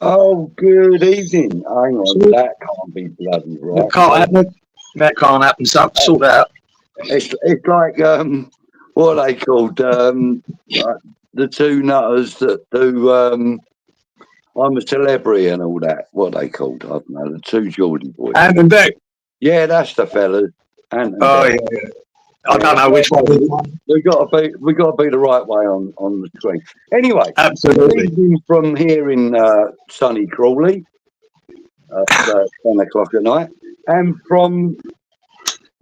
Oh, good evening. Hang on, that can't be bloody right. That can't happen. That can't happen. So sort that out. It's like what are they called? The two nutters that do I'm a Celebrity and all that. What are they called? I don't know. The two Geordie boys. Ant and Dec. Yeah, that's the fellas. Oh yeah. I don't know which one. We got to be the right way on the screen. Anyway, absolutely. From here in sunny Crawley at 10 o'clock at night, and from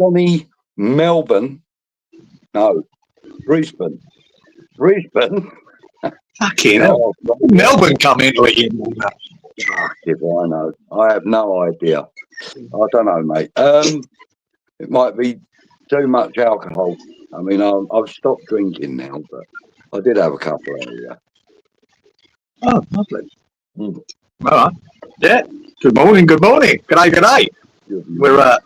sunny Brisbane. Fucking hell. Melbourne come into it. If I know, I have no idea. I don't know, mate. It might be too much alcohol. I mean, I've stopped drinking now, but I did have a couple earlier. Oh, lovely. All right. Yeah. Good morning. Good day. Good day. We're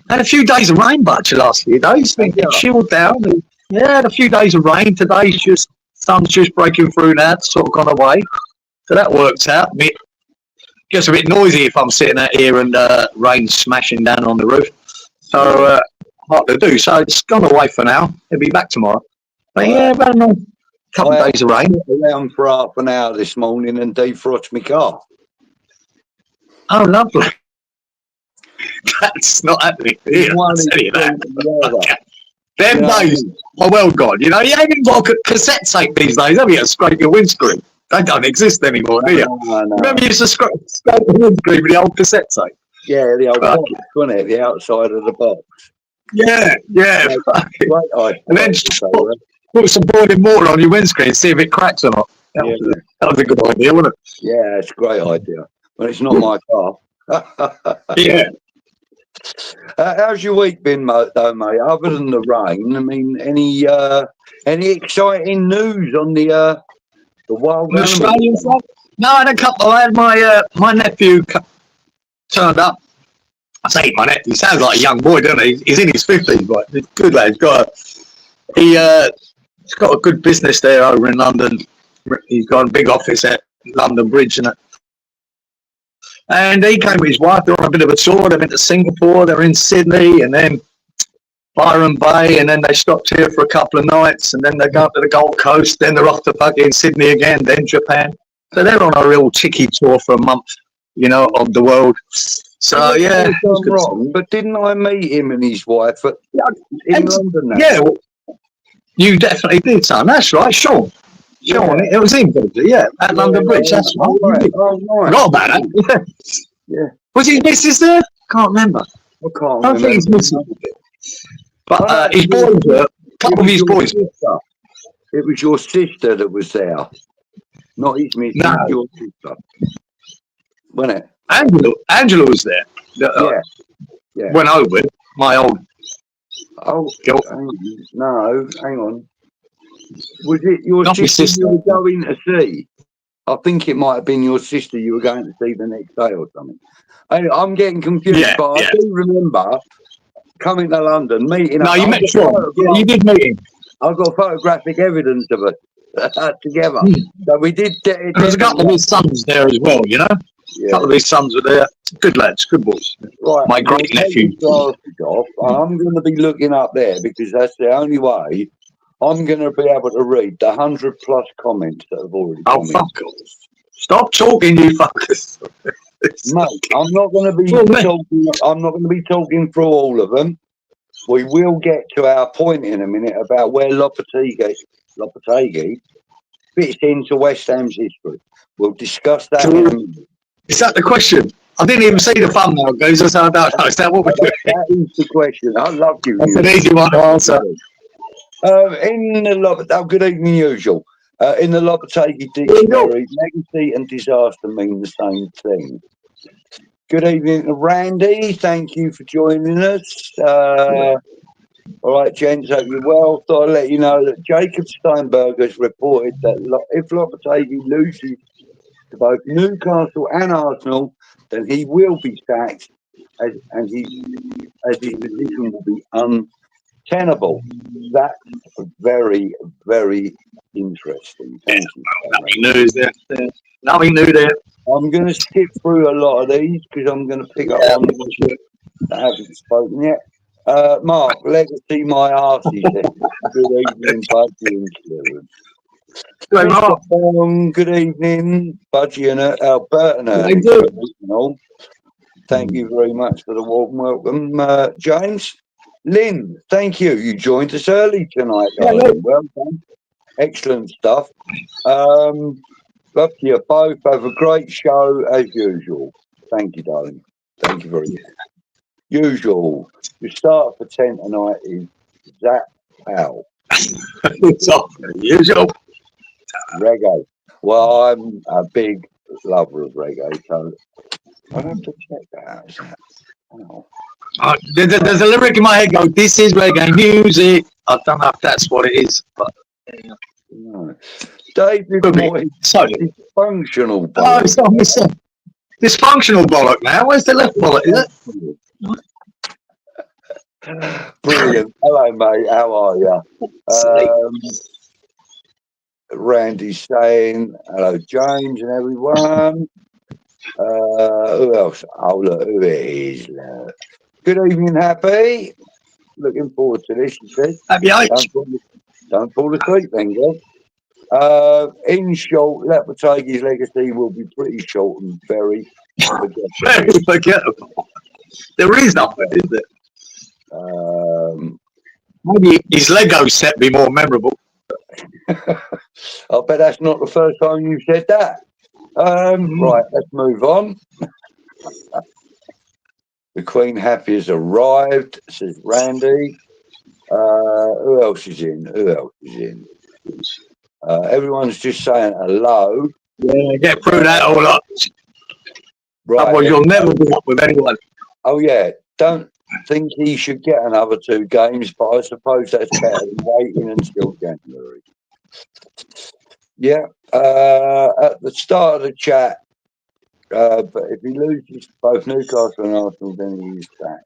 had a few days of rain, Butcher, last few days. Been chilled down. Yeah, had a few days of rain. Today's just sun's just breaking through now. It's sort of gone away, so that works out. Gets a bit noisy if I'm sitting out here and rain smashing down on the roof. So hard to do. So it's gone away for now. It'll be back tomorrow. But yeah, about a couple of days of rain. Around for half an hour this morning and defrost my car. Oh, lovely. That's not happening here. I'll tell you that. Them days are well gone. You know, you ain't even got a cassette tape these days, have you? To scrape your windscreen. They don't exist anymore, do you? No. Remember you used to scrape the windscreen with the old cassette tape? Yeah, the old box, wasn't it? The outside of the box. Yeah. And then put some boiling water on your windscreen and see if it cracks or not. That was a good idea, wasn't it? Yeah, it's a great idea. But it's not my car. Yeah. How's your week been, though, mate? Other than the rain, I mean, any exciting news on the wild Australian side? No, I had a couple. I had my nephew turned up. I say my nephew. He sounds like a young boy, doesn't he? He's in his 50s, but he's good lad. He's got a good business there over in London. He's got a big office at London Bridge and he came with his wife. They're on a bit of a tour. They went to Singapore. They're in Sydney and then Byron Bay, and then they stopped here for a couple of nights, and then they go up to the Gold Coast. Then they're off to fucking Sydney again, then Japan. So they're on a real ticky tour for a month, you know, of the world. So yeah, wrong. But didn't I meet him and his wife in London? Yeah, well, you definitely did, son. That's right, Sean. Sean, it was him, at London Bridge. That's right. Forgot about that. Yeah. Was his missus there? Can't remember. I can't remember. I think his missus. But his boys were. A couple of his boys. It was your sister that was there, not his missus. No. Your sister, wasn't it? Angela was there. Yeah. Went over with my old. Oh, no, hang on. Was it your sister you were going to see? I think it might have been your sister you were going to see the next day or something. I'm getting confused, but I do remember coming to London, meeting up. No, you met Sean. Yeah, you did meet him. I've got photographic evidence of it together. So we did get it. There's a couple of his sons there as well, you know? Yeah. A couple of his sons were there. Good lads, good boys. Right. My great nephew. I'm going to be looking up there because that's the only way I'm going to be able to read the 100+ comments that have already come in. Fuck off. Stop talking, you fuckers. Mate, I'm not going to be talking. I'm not going to be talking through all of them. We will get to our point in a minute about where Lopetegui fits into West Ham's history. We'll discuss that in a minute. Is that the question? I didn't even see the thumbnail, guys. I don't know. Is that what we're doing? That is the question. I love you. That's an easy one to answer. Good evening, usual. In the Lopetegui dictionary, legacy and disaster mean the same thing. Good evening, Randy. Thank you for joining us. All right, gents, hope you're well. Thought I'd let you know that Jacob Steinberg has reported that if Lopetegui loses to both Newcastle and Arsenal, then he will be sacked, as his position will be untenable. That's very, very interesting. Thank you. Nothing new there. Nothing new there. I'm going to skip through a lot of these because I'm going to pick up on the that haven't spoken yet. Mark, legacy my arse, he said. Good evening, Budgie and Cieran. Good, Mark. Good evening, Budgie and Alberta. Thank you very much for the warm welcome, James. Lynn, thank you. You joined us early tonight, darling. Well done. Excellent stuff. Love to you both. Have a great show as usual. Thank you, darling. Thank you very much. Usual. The start for 10 tonight is Zap Powell. It's off. Usual. Reggae. Well, I'm a big lover of reggae, so I'll have to check that out. Oh. There's a lyric in my head go, this is reggae music. I don't know if that's what it is, but no. David Moy, dysfunctional bollock. Oh, it's not missing. Dysfunctional bollock now. Where's the left bollock? Is it? Brilliant. Hello, mate. How are you? Randy's saying hello, James and everyone. Who else? Oh, look, who it is. Good evening, Happy. Looking forward to this, you see. Happy H. Don't fall asleep then, girl. In short, Lopetegui's legacy will be pretty short and very forgettable. There is nothing, is there? Maybe his Lego set be more memorable. I bet that's not the first time you've said that. Right, let's move on. The Queen Happy has arrived, says Randy. Who else is in? Everyone's just saying hello. Yeah, get through that all up. Right. Otherwise, you'll never be up with anyone. Oh, yeah. Don't think he should get another 2 games, but I suppose that's better than waiting until January. Yeah. At the start of the chat, but if he loses both Newcastle and Arsenal, then he is sacked.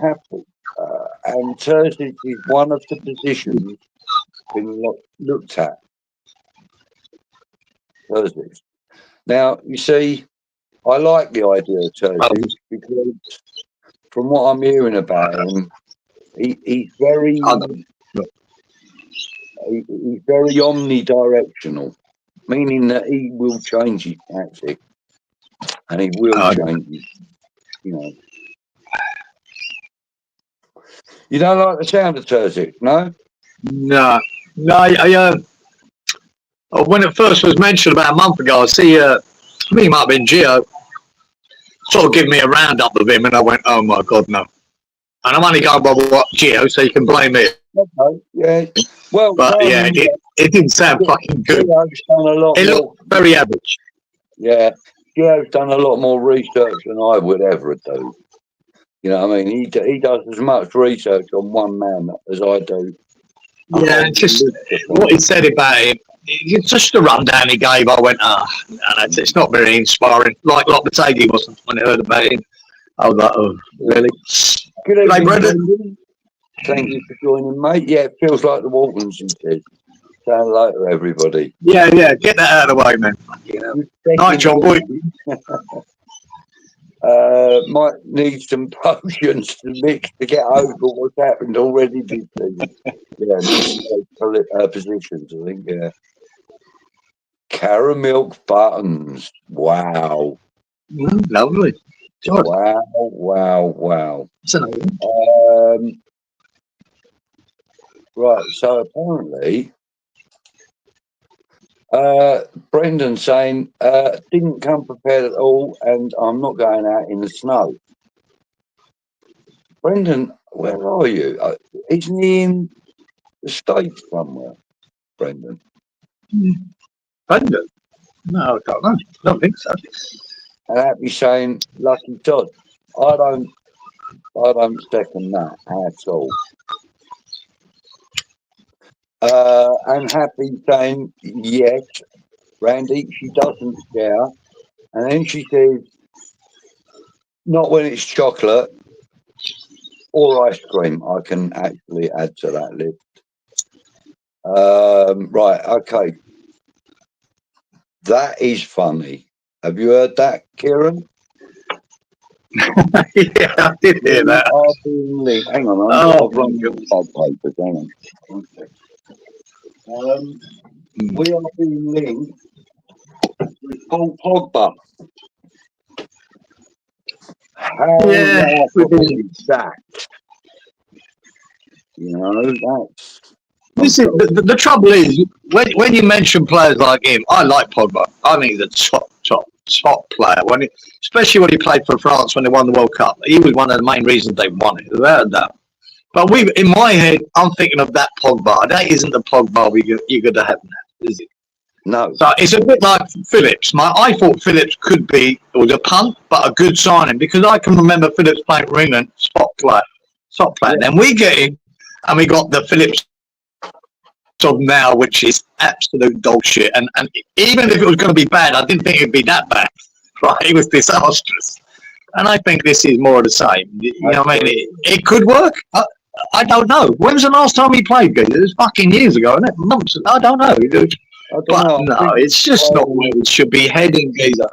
Happy. And Terzic is one of the positions been looked at. Terzic. Now, you see, I like the idea of Terzic because from what I'm hearing about him, he's very omnidirectional, meaning that he will change his tactic and he will change it, you know. You don't like the sound of Terzic, no? No. When it first was mentioned about a month ago, I think it might have been Gio, sort of giving me a roundup of him, and I went, oh my God, no. And I'm only going by what Gio, so you can blame me. Okay, yeah. Well, but yeah, it didn't sound fucking good. It looked very average. Yeah, Gio's done a lot more research than I would ever do. You know what I mean? He does as much research on one man as I do. Yeah, just what he said about him. Just the rundown he gave, I went, it's not very inspiring. Like Lopetegui wasn't when I heard about him. I was like, oh, really? Good evening, Brendan. Thank you for joining, mate. Yeah, it feels like the Waltons, he said. Say hello to everybody. Yeah, get that out of the way, man. Night, John boy. Might need some potions to mix to get over what's happened already this season. Yeah, positions, I think, yeah. Caramel buttons. Wow. Lovely. God. Wow. Right, so apparently, Brendan saying, didn't come prepared at all, and I'm not going out in the snow. Brendan, where are you? Isn't he in the States somewhere, Brendan? Brendan? No, I don't know. I don't think so. And Happy saying, lucky Todd. I don't second that at all. And Happy saying, yes, Randy, she doesn't share. And then she says, not when it's chocolate or ice cream. I can actually add to that list. Right, okay. That is funny. Have you heard that, Kieran? Yeah, I did hear that. Hang on, I've run your papers. Hang on. We are being linked with Paul Pogba. How is that? You know, that's. Listen, the trouble is, when you mention players like him, I like Pogba. I think he's a top player. Especially when he played for France when they won the World Cup. He was one of the main reasons they won it, without a doubt. But in my head, I'm thinking of that Pogba. That isn't the Pogba you're going to have now, is it? No. So it's a bit like Phillips. I thought Phillips it was a punt, but a good signing, because I can remember Phillips playing for England, spot player. Yeah. And then we get him, and we got the Phillips of now, which is absolute dog shit. And even if it was going to be bad, I didn't think it'd be that bad. Right? It was disastrous. And I think this is more of the same. You know what I mean? It could work. I don't know. When was the last time he played? It was fucking years ago, isn't it? Months. I don't know. No, it's just not where it should be heading, Geezer.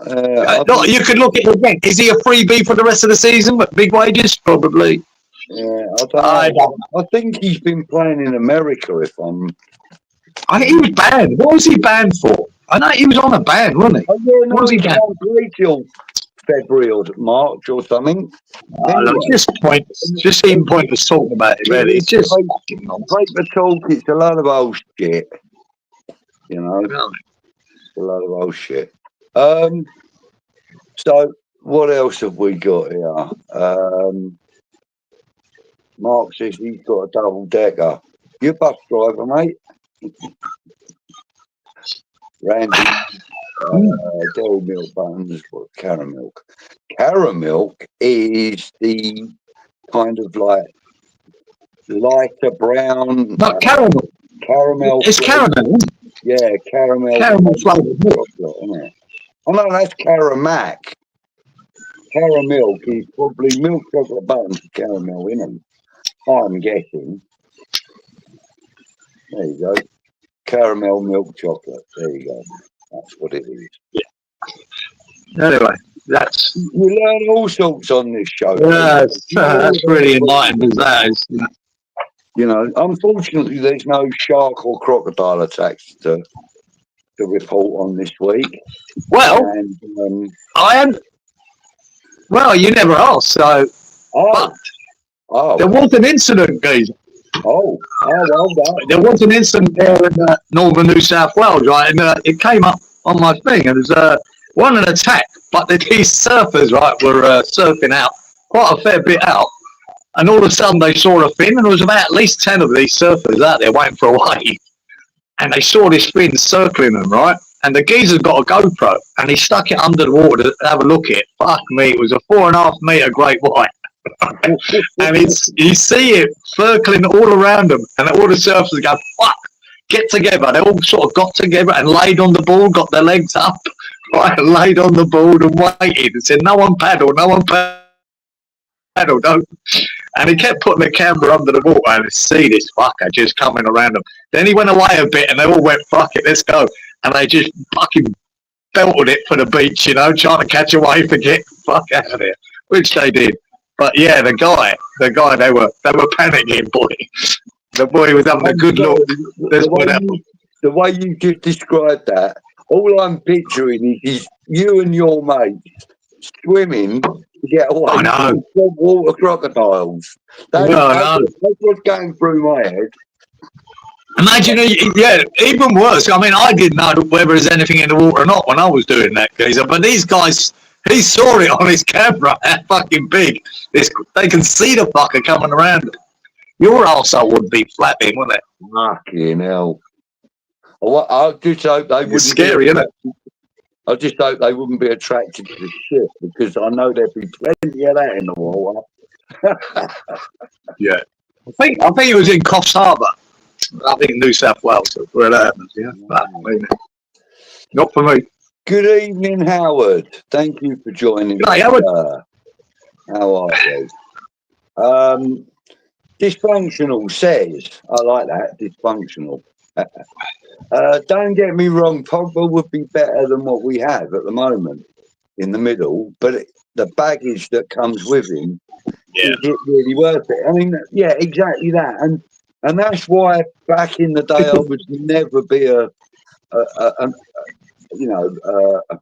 You could look at it again. Is he a freebie for the rest of the season with big wages? Probably. Yeah, I don't know. I think he's been playing in America. He was banned. What was he banned for? I know he was on a ban, wasn't he? Oh, yeah, no, what was he banned? Till February or March or something. Anyway. Just pointless. Just even pointless talking about it. Really, it's just break the talk. It's a lot of old shit. You know, it's a lot of old shit. So what else have we got here? Mark says he's got a double decker. You bus driver, mate. Randy, dairy milk buttons, caramel. Caramel is the kind of like lighter brown. Not caramel. Caramel. It's caramel. Yeah, caramel. Caramel flavoured milk. Isn't it? Oh no, that's Caramac. Caramel is probably milk chocolate buttons with caramel in them. I'm guessing. There you go. Caramel milk chocolate. There you go. That's what it is. Yeah. Anyway, you learn all sorts on this show. Yeah, that's really enlightening as that is. You know, unfortunately, there's no shark or crocodile attacks to report on this week. Well, and, I am. Well, you never asked, so. There was an incident, guys. Well done. There was an incident there in northern New South Wales, right? And it came up on my thing. And it was wasn't an attack, but these surfers, right, were surfing out quite a fair bit out. And all of a sudden they saw a fin, and there was about at least 10 of these surfers out there waiting for a wave. And they saw this fin circling them, right? And the geezer's got a GoPro, and he stuck it under the water to have a look at it. Fuck me, it was a 4.5 metre great white. And you see it circling all around them, and all the surfers go, fuck, get together. They all sort of got together and laid on the board, got their legs up, right, and laid on the board and waited and said, no one paddle, no. And he kept putting the camera under the water and see this fucker just coming around them. Then he went away a bit and they all went, fuck it, let's go. And they just fucking belted it for the beach, you know, trying to catch a wave to get the fuck out of there, which they did. But yeah, the guy, they were panicking, boy. The boy was having a good look. The way you just described that, all I'm picturing is you and your mates swimming to get away from water crocodiles. That's what's going through my head. Imagine, yeah, even worse. I mean, I didn't know whether there's anything in the water or not when I was doing that, geezer. But these guys, he saw it on his camera. That fucking big. They can see the fucker coming around. Your arsehole would be flapping, wouldn't it? Fucking hell. I just hope they wouldn't. Scary, isn't it? I just hope they wouldn't be attracted to the ship, because I know there'd be plenty of that in the water. Yeah. I think it was in Coffs Harbour. I think New South Wales, where that happens, yeah. Not for me. Good evening, Howard. Thank you for joining us. Hey, Howard. How are you? Dysfunctional says, I like that, dysfunctional. Don't get me wrong, Pogba would be better than what we have at the moment in the middle, but the baggage that comes with him, is it really worth it? I mean, yeah, exactly that. And that's why back in the day I would never be a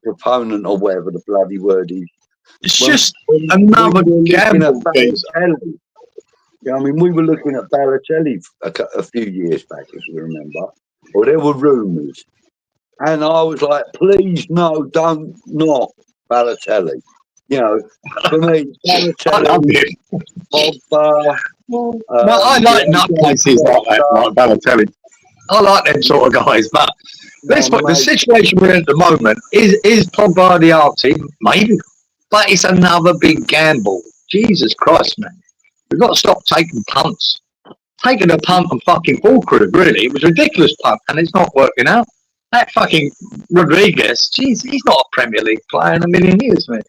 proponent or whatever the bloody word is. It's just another gamble. Yeah, I mean, we were looking at Balotelli a few years back, if you remember, or there were rumours, and I was like, please, no, don't not Balotelli. You know, for me, Balotelli, Pogba. I like nutcases like that, like Balotelli. I like them sort of guys, but the situation we're in at the moment is Pogba the answer? Maybe, but it's another big gamble. Jesus Christ, man. We've got to stop taking punts. Taking a punt and fucking ball crew, really. It was a ridiculous punt, and it's not working out. That fucking Rodriguez, jeez, he's not a Premier League player in a million years, mate.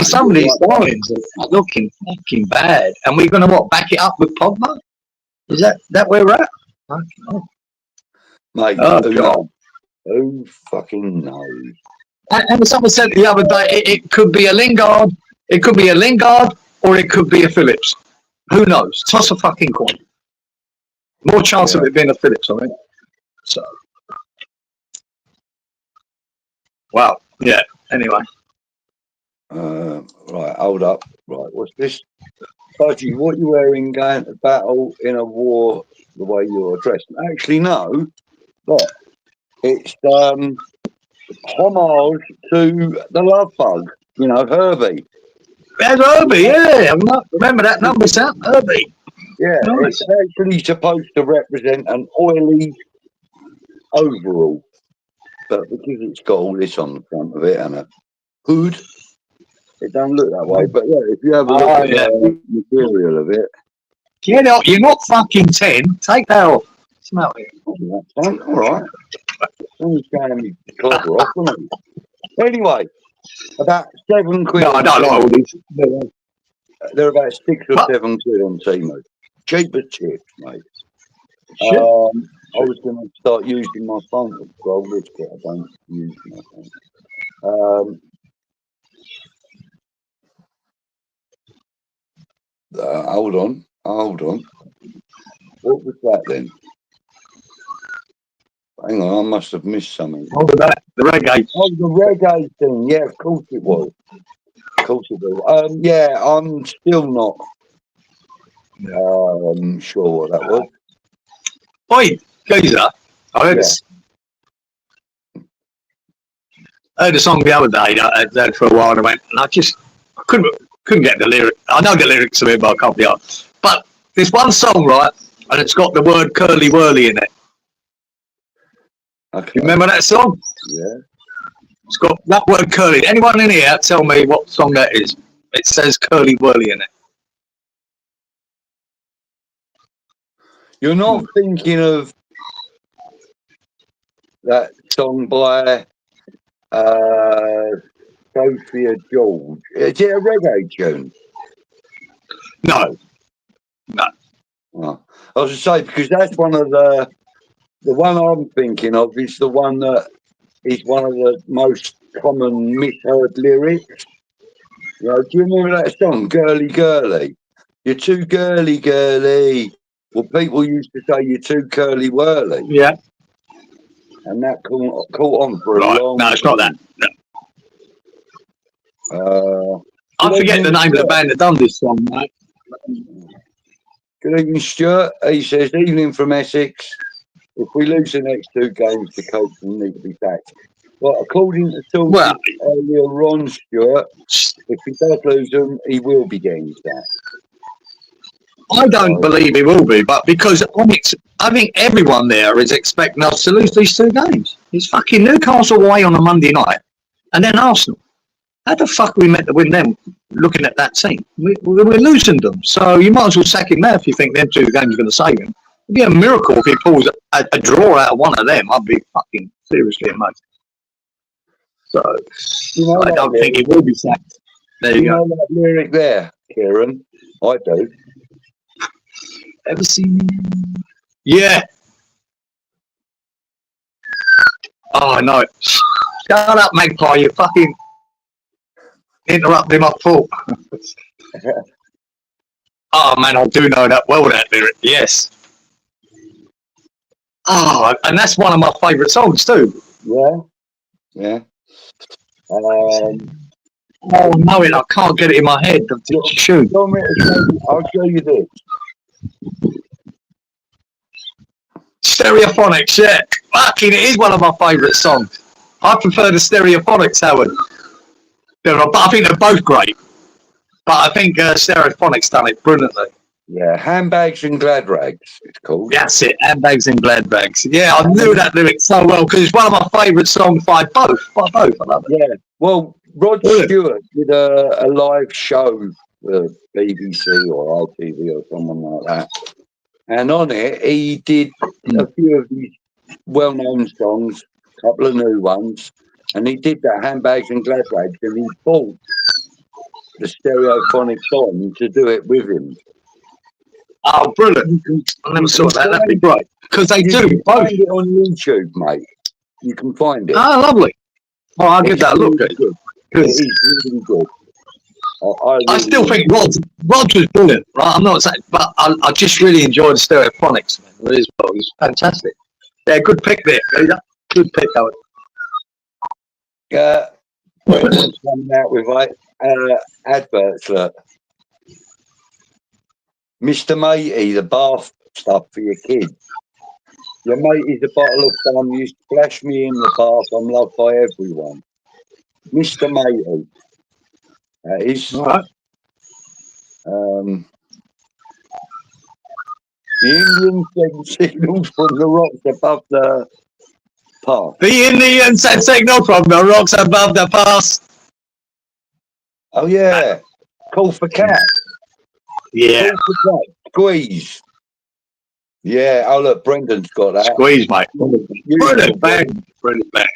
Some of these lines are looking fucking bad, and we're going to back it up with Pogba? Is that where we're at? Mate, who fucking knows? And someone said the other day, it could be a Lingard, or it could be a Phillips. Who knows? Toss a fucking coin. More chance of it being a Phillips, I think. So, wow. Yeah. Anyway. Right. Hold up. Right. What's this? Budgie, what you wearing going to battle in a war the way you're dressed? Actually, no. But it's homage to the love bug. You know, Herbie. There's Herbie, yeah. Remember that number, Sam? Herbie. Yeah, nice. It's actually supposed to represent an oily overall. But because it's got all this on the front of it and a hood, it don't look that way. But yeah, if you have a look at the material of it. You're not fucking 10. Take that off. Smell it. All right. Someone's going to clobber off, isn't it? Anyway. About £7. No, I don't like all these. They're about 6 or 7 quid on Temu. Cheap as chips, mate. I was going to start using my phone to scroll this, but I don't use my phone. Hold on. What was that then? Hang on, I must have missed something. Oh, that, the reggae. Oh, the reggae thing. Yeah, of course it was. Yeah, I'm still not sure what that was. Oi, geezer. I heard a song the other day that for a while, and I went, and I couldn't get the lyric. I know the lyrics of it, but I can't be honest. But there's one song, right, and it's got the word curly whirly in it. Okay. You remember that song? Yeah. It's got that word curly. Anyone in here tell me what song that is? It says curly whirly in it. You're not thinking of that song by Sophia George. Is it a reggae tune? No. Oh, I was to say, because that's one of the one I'm thinking of is the one that is one of the most common misheard lyrics. You know, do you remember that song, Girly Girly? You're too girly, girly. Well, people used to say you're too curly whirly. Yeah. And that caught on for a long No, it's not that. No. I forget the name of the band that done this song, mate. Good evening, Stuart. He says, evening from Essex. If we lose the next 2 games, the coach will need to be sacked. Well, according to sources earlier on, Stuart, if he does lose them, he will be getting sacked. I don't believe he will be, but because I think everyone there is expecting us to lose these 2 games. It's fucking Newcastle away on a Monday night, and then Arsenal. How the fuck are we meant to win them looking at that team? We're losing them. So you might as well sack him now if you think them 2 games are going to save him. It'd be a miracle if he pulls a draw out of one of them. I'd be fucking seriously amazed. So I don't think he will be sacked. There you go. You know that lyric there, Kieran? I do. Ever seen him? Yeah. Oh, I know it. Shut up, Magpie, you fucking interrupting my thought. Oh, man, I do know that well, that lyric. Yes. Oh, and that's one of my favourite songs, too. Yeah. Yeah. Oh, no, I can't get it in my head. Shoot. I'll show you this. Stereophonics, yeah. Fucking, it is one of my favourite songs. I prefer the Stereophonics, Howard. But I think they're both great. But I think Stereophonics done it brilliantly. Yeah, Handbags and Glad Rags, it's called. That's it, Handbags and Glad Rags. Yeah, I knew that lyric so well because it's one of my favourite songs by both. I love it. Yeah, well, Rod Stewart did a live show for BBC or RTV or someone like that. And on it, he did a few of these well-known songs, a couple of new ones, and he did that Handbags and Glad Rags, and he bought the Stereophonics on to do it with him. Oh, brilliant. I never saw that. That'd be great. Because they do. You can find it on YouTube, mate. You can find it. Oh, lovely. Oh, I'll give that a look. Really good. It is really good. I still think Rod was brilliant, right? I'm not saying, but I just really enjoyed the Stereophonics, man. It was fantastic. Yeah, good pick there. Good pick, Howard. Coming out with adverts, look. Mr. Matey, the bath stuff for your kids. Your mate is a bottle of fun. You splash me in the bath. I'm loved by everyone. Mr. Matey. That is. All right. The Indians send signals from the rocks above the pass. The Indians send signals from the rocks above the pass. Oh, yeah. Call for cat. Yeah. Call for cat. Squeeze. Yeah. Oh, look, Brendan's got that. Squeeze, mate. Brilliant back. Brilliant back.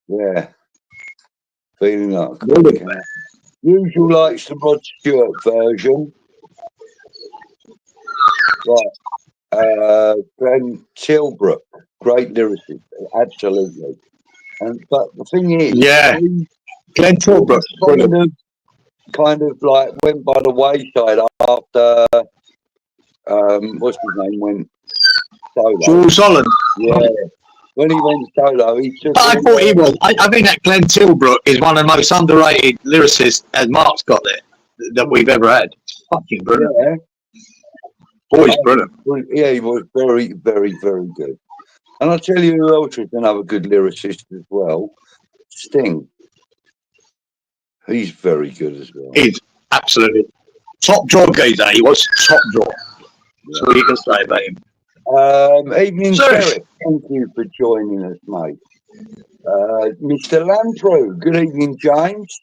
Yeah. Feeling like a cat. Usual likes the Rod Stewart version. Right. Glenn Tilbrook, great lyricist, absolutely. But the thing is, Glenn Tilbrook, kind of like went by the wayside after what's his name went solo. Jules Holland. Yeah. When he went solo, he took. I thought he was. I think that Glenn Tilbrook is one of the most underrated lyricists, as Mark's got there, that we've ever had. Fucking brilliant. Yeah. Always brilliant. Yeah, he was very, very, very good. And I'll tell you who else is another good lyricist as well. Sting. He's very good as well. He's absolutely top draw geezer. He was top draw. Yeah. So you can say about him. Evening, Derek. Thank you for joining us, mate. Mr. Lamprou. Good evening, James.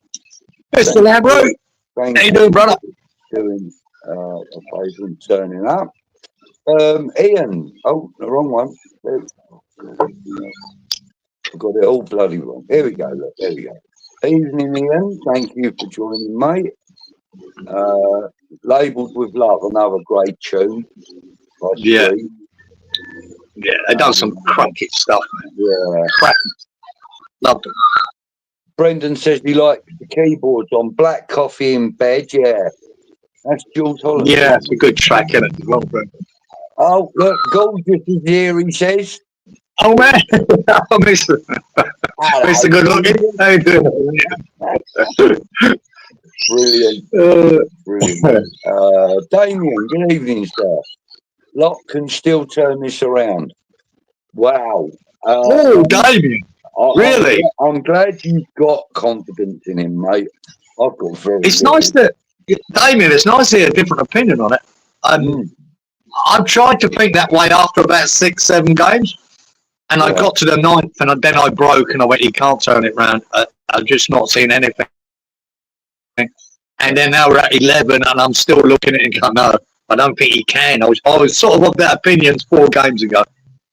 Mr. Lamprou. How you doing, brother? Doing a favour and turning up. Ian. Oh, the wrong one. I've got it all bloody wrong. Here we go. Look, there we go. Evening, Ian. Thank you for joining, mate. Labelled with Love, another great tune. Yeah. Yeah, they done some cracking stuff, man. Yeah. Cracking. Loved them. Brendan says he likes the keyboards on Black Coffee in Bed. Yeah. That's Jules Holland. Yeah, it's a good track, isn't it? Well, Brendan. Oh, look, Gorgeous is here, he says. Oh, man. Oh, Mr. Mr. Good looking. How you doing? Brilliant. Brilliant. Damien, good evening, sir. Lot can still turn this around. Wow. Oh, Damien. Really? I'm glad you've got confidence in him, mate. I've got very It's little. nice that, Damien, it's nice to hear a different opinion on it. I've tried to think that way after about 6-7 games, and I got to the 9th, and then I broke, and I went, "You can't turn it round." I've just not seen anything. And then now we're at 11, and I'm still looking at it and going, "No, I don't think he can." I was sort of that opinion 4 games ago.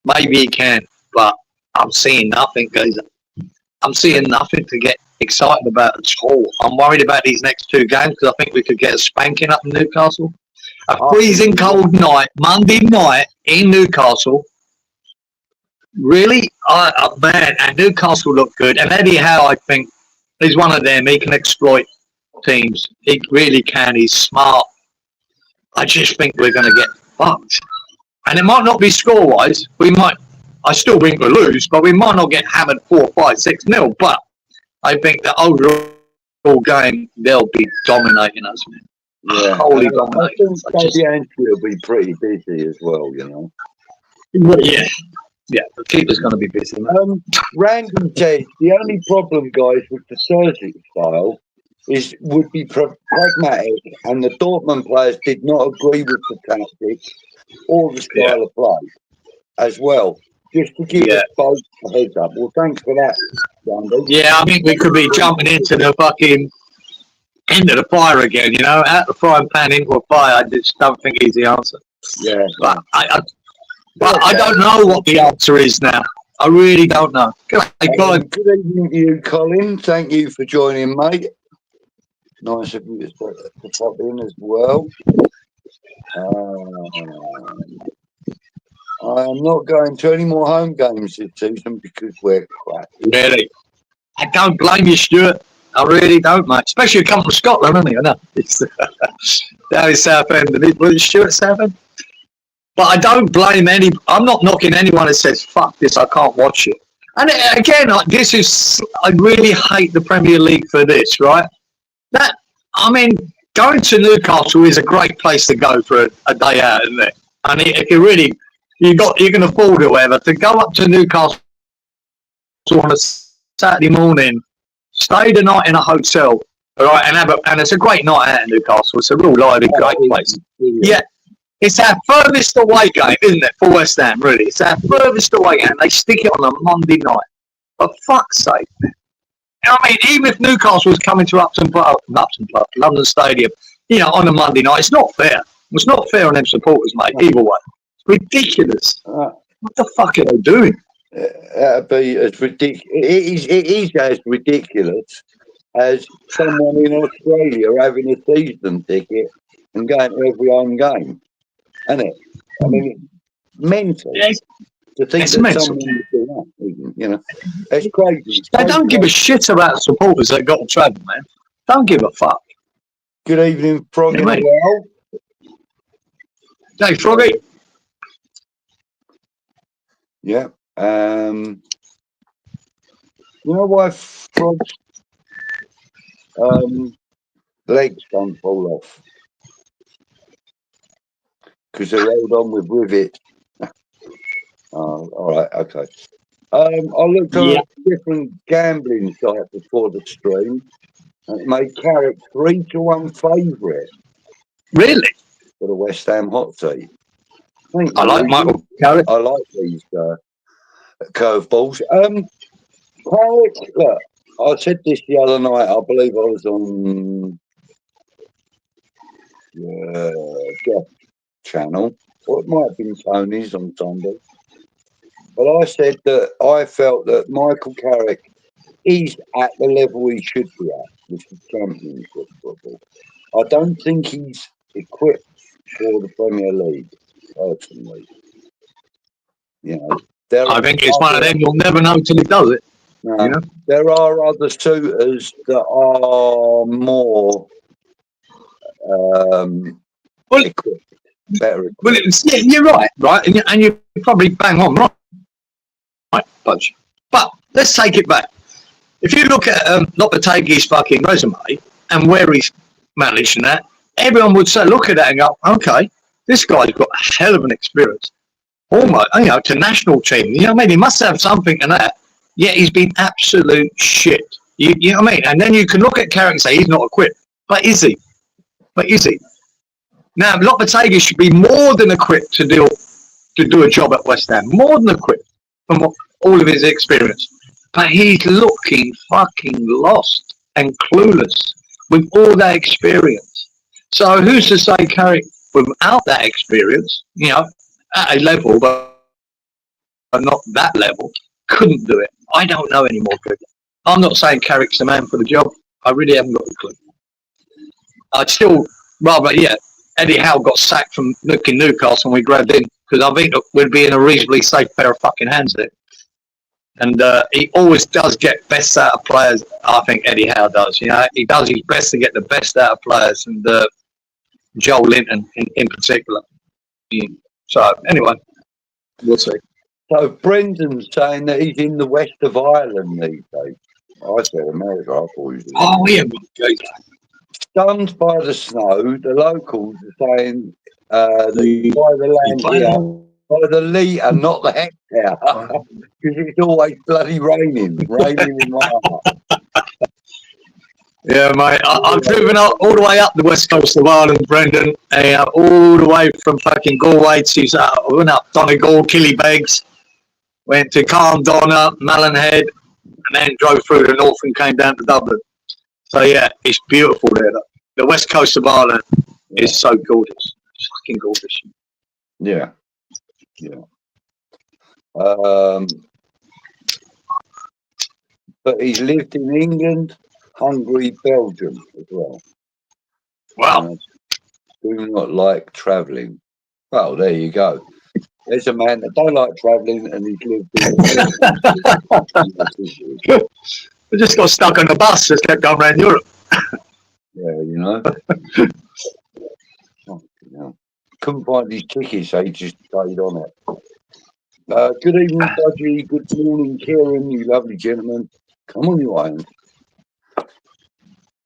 Maybe he can, but I'm seeing nothing, guys. I'm seeing nothing to get excited about at all. I'm worried about these next 2 games because I think we could get a spanking up in Newcastle. A freezing cold night, Monday night in Newcastle. Really? Man, and Newcastle look good. And Eddie Howe, I think, is one of them. He can exploit teams. He really can. He's smart. I just think we're going to get fucked. And it might not be score-wise. I still think we'll lose, but we might not get hammered 4-5-6-0. But I think the overall game, they'll be dominating us, man. Yeah, Holy dominating. I think Fabianski will be pretty busy as well, you know. Yeah. Yeah, the keeper's going to be busy. Randy says the only problem, guys, with the Thursday style would be pragmatic, and the Dortmund players did not agree with the tactics or the style of play as well. Just to give us both a heads up. Well, thanks for that, Randy. Yeah, I think we could be jumping into the fire again, you know, out the frying pan into a fire. I just don't think he's the answer. Yeah. But I don't know what the answer is now. I really don't know. Good evening to you, Colin. Thank you for joining, mate. Nice of you to pop in as well. I'm not going to any more home games this season because we're crap. Really? I don't blame you, Stuart. I really don't, mate. Especially you come from Scotland, haven't you? I know. It's down in Southend. Was Stuart Southend? But I don't blame I'm not knocking anyone that says, "Fuck this, I can't watch it." And again, I really hate the Premier League for this, right? Going to Newcastle is a great place to go for a day out, isn't it? And if you can afford it, whatever, to go up to Newcastle on a Saturday morning, stay the night in a hotel, right, and it's a great night out in Newcastle. It's a real lively, great place. Yeah. It's our furthest away game, isn't it, for West Ham, really? It's our furthest away game. They stick it on a Monday night. For fuck's sake, man. I mean, even if Newcastle was coming to Upton Park, London Stadium, you know, on a Monday night, it's not fair. It's not fair on them supporters, mate, either way. It's ridiculous. What the fuck are they doing? That'd be as ridiculous. It is as ridiculous as someone in Australia having a season ticket and going to every home game. Isn't it? I mean, it's mental. Yeah, to think it's that mental. someone would do that, you know. It's crazy. They don't give a shit about supporters that got to travel, man. Don't give a fuck. Good evening, Froggy. Hey, Froggy. Yeah. You know why frogs' legs don't fall off? Because they're held on with rivets. All right, okay. I looked on a different gambling site before the stream, and it made Carrick 3-1 favourite. Really? For the West Ham hot seat. I like Michael Carrick. I like these curveballs. Carrick, look, I said this the other night. I believe I was on Jeff's channel, or it might have been Tony's on Sunday. But I said that I felt that Michael Carrick is at the level he should be at, which is Championship football. I don't think he's equipped for the Premier League, personally. You know, I think it's one of them you'll never know till he does it. No, you know? There are other suitors that are more Well, better equipped. well, you're right, and you probably bang on, right, Budge. But let's take it back. If you look at Lopetegui's fucking resume and where he's managed and that, everyone would say, look at that and go, okay, this guy's got a hell of an experience. Almost, to national team. You know what I mean? He must have something in that. Yet he's been absolute shit. You know what I mean? And then you can look at Carrick and say he's not equipped. But is he? Now, Lopetegui should be more than equipped to do a job at West Ham. More than equipped from all of his experience. But he's looking fucking lost and clueless with all that experience. So who's to say Carrick, without that experience, at a level, but not that level, couldn't do it? I don't know anymore, good. I'm not saying Carrick's the man for the job. I really haven't got a clue. I'd still rather, Eddie Howe got sacked from Newcastle and we grabbed him because I think we'd be in a reasonably safe pair of fucking hands there. And he always does get best out of players. I think Eddie Howe does. He does his best to get the best out of players, and Joel Linton in particular. So anyway, we'll see. So Brendan's saying that he's in the west of Ireland these days. I said America. I thought he was. Oh, yeah. Stunned by the snow, the locals are saying by the land here, by the litre, not the hectare, because it's always bloody raining in my heart. Yeah, mate. I've driven all the way up the west coast of Ireland, Brendan, all the way from fucking Galway to went up Donegal, Killybegs, went to Carndonna, Mallinhead, and then drove through the north and came down to Dublin. So yeah, it's beautiful there. The west coast of Ireland is so gorgeous. It's fucking gorgeous. Yeah. But he's lived in England, Hungary, Belgium as well. Wow. Do not like travelling. Well, there you go. There's a man that don't like travelling and he's lived in We just got stuck on a bus, just kept going around Europe. Yeah, Couldn't find his tickets, so he just stayed on it. Good evening, Budgie. Good morning, Cieran, you lovely gentleman. Come on, you iron.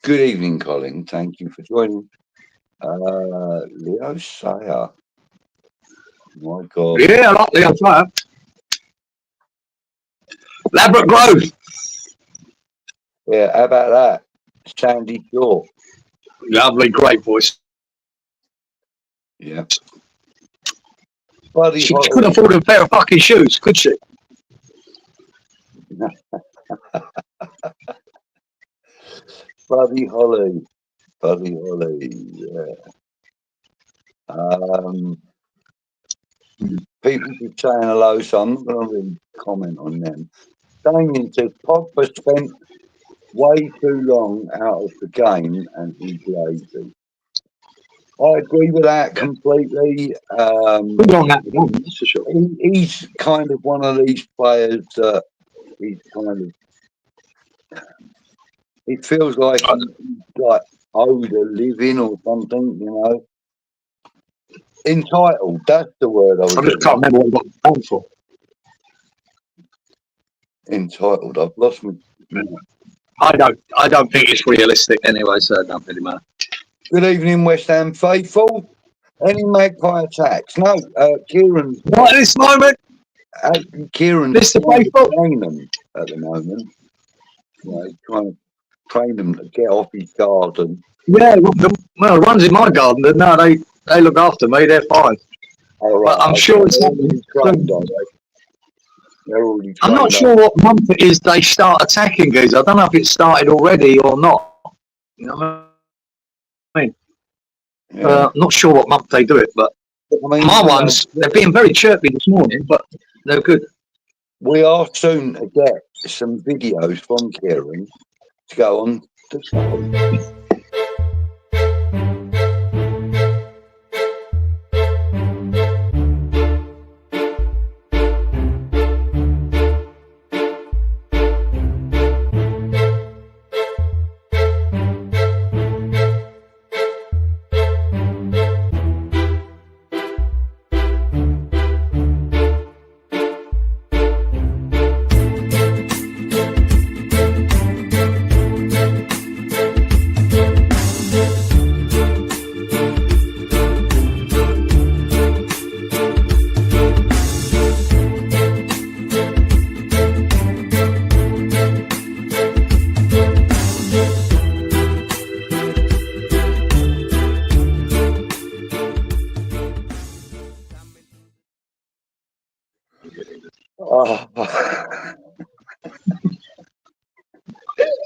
Good evening, Colin. Thank you for joining. Leo Sayer. My God. Yeah, I like Leo Sayer. Ladbroke Grove. Yeah, how about that? Sandy Shore. Lovely, great voice. Yeah. Buddy she couldn't afford a pair of fucking shoes, could she? Buddy Holly, yeah. People keep saying hello, so I'm not going to really comment on them. Damien says Pogba spent way too long out of the game and he's lazy. I agree with that completely. That's for sure. He's kind of one of these players that he's kind of. It feels like he's like owed a living or something, Entitled. That's the word I was. I just can't remember what he got paid for. Entitled. I've lost my. I don't think it's realistic anyway, so it don't really matter. Good evening, West Ham faithful. Any magpie attacks? No, Cieran. Not at this moment. Cieran. Mr. Faithful. Train them at the moment. He's trying to train them to get off his garden. Yeah, well, the ones in my garden, no, they look after me. They're fine. Oh, right. But I'm sure it's happening. I'm not sure what month it is they start attacking guys. I don't know if it started already or not. You know what I mean? Yeah. Not sure what month they do it, but my ones, they're being very chirpy this morning, but they're good. We are soon to get some videos from Cieran to go on the show.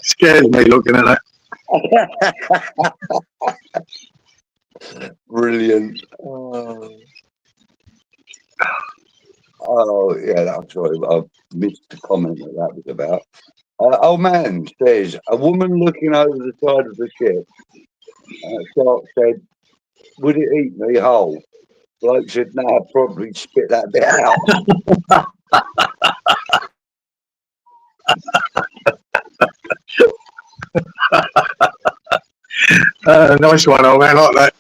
Scares me looking at that. Brilliant. Oh, yeah, that's right. I missed the comment that was about. Old man says, a woman looking over the side of the ship. Shark said, would it eat me whole? Bloke said, no, I'd probably spit that bit out. Nice one, old man, I like that.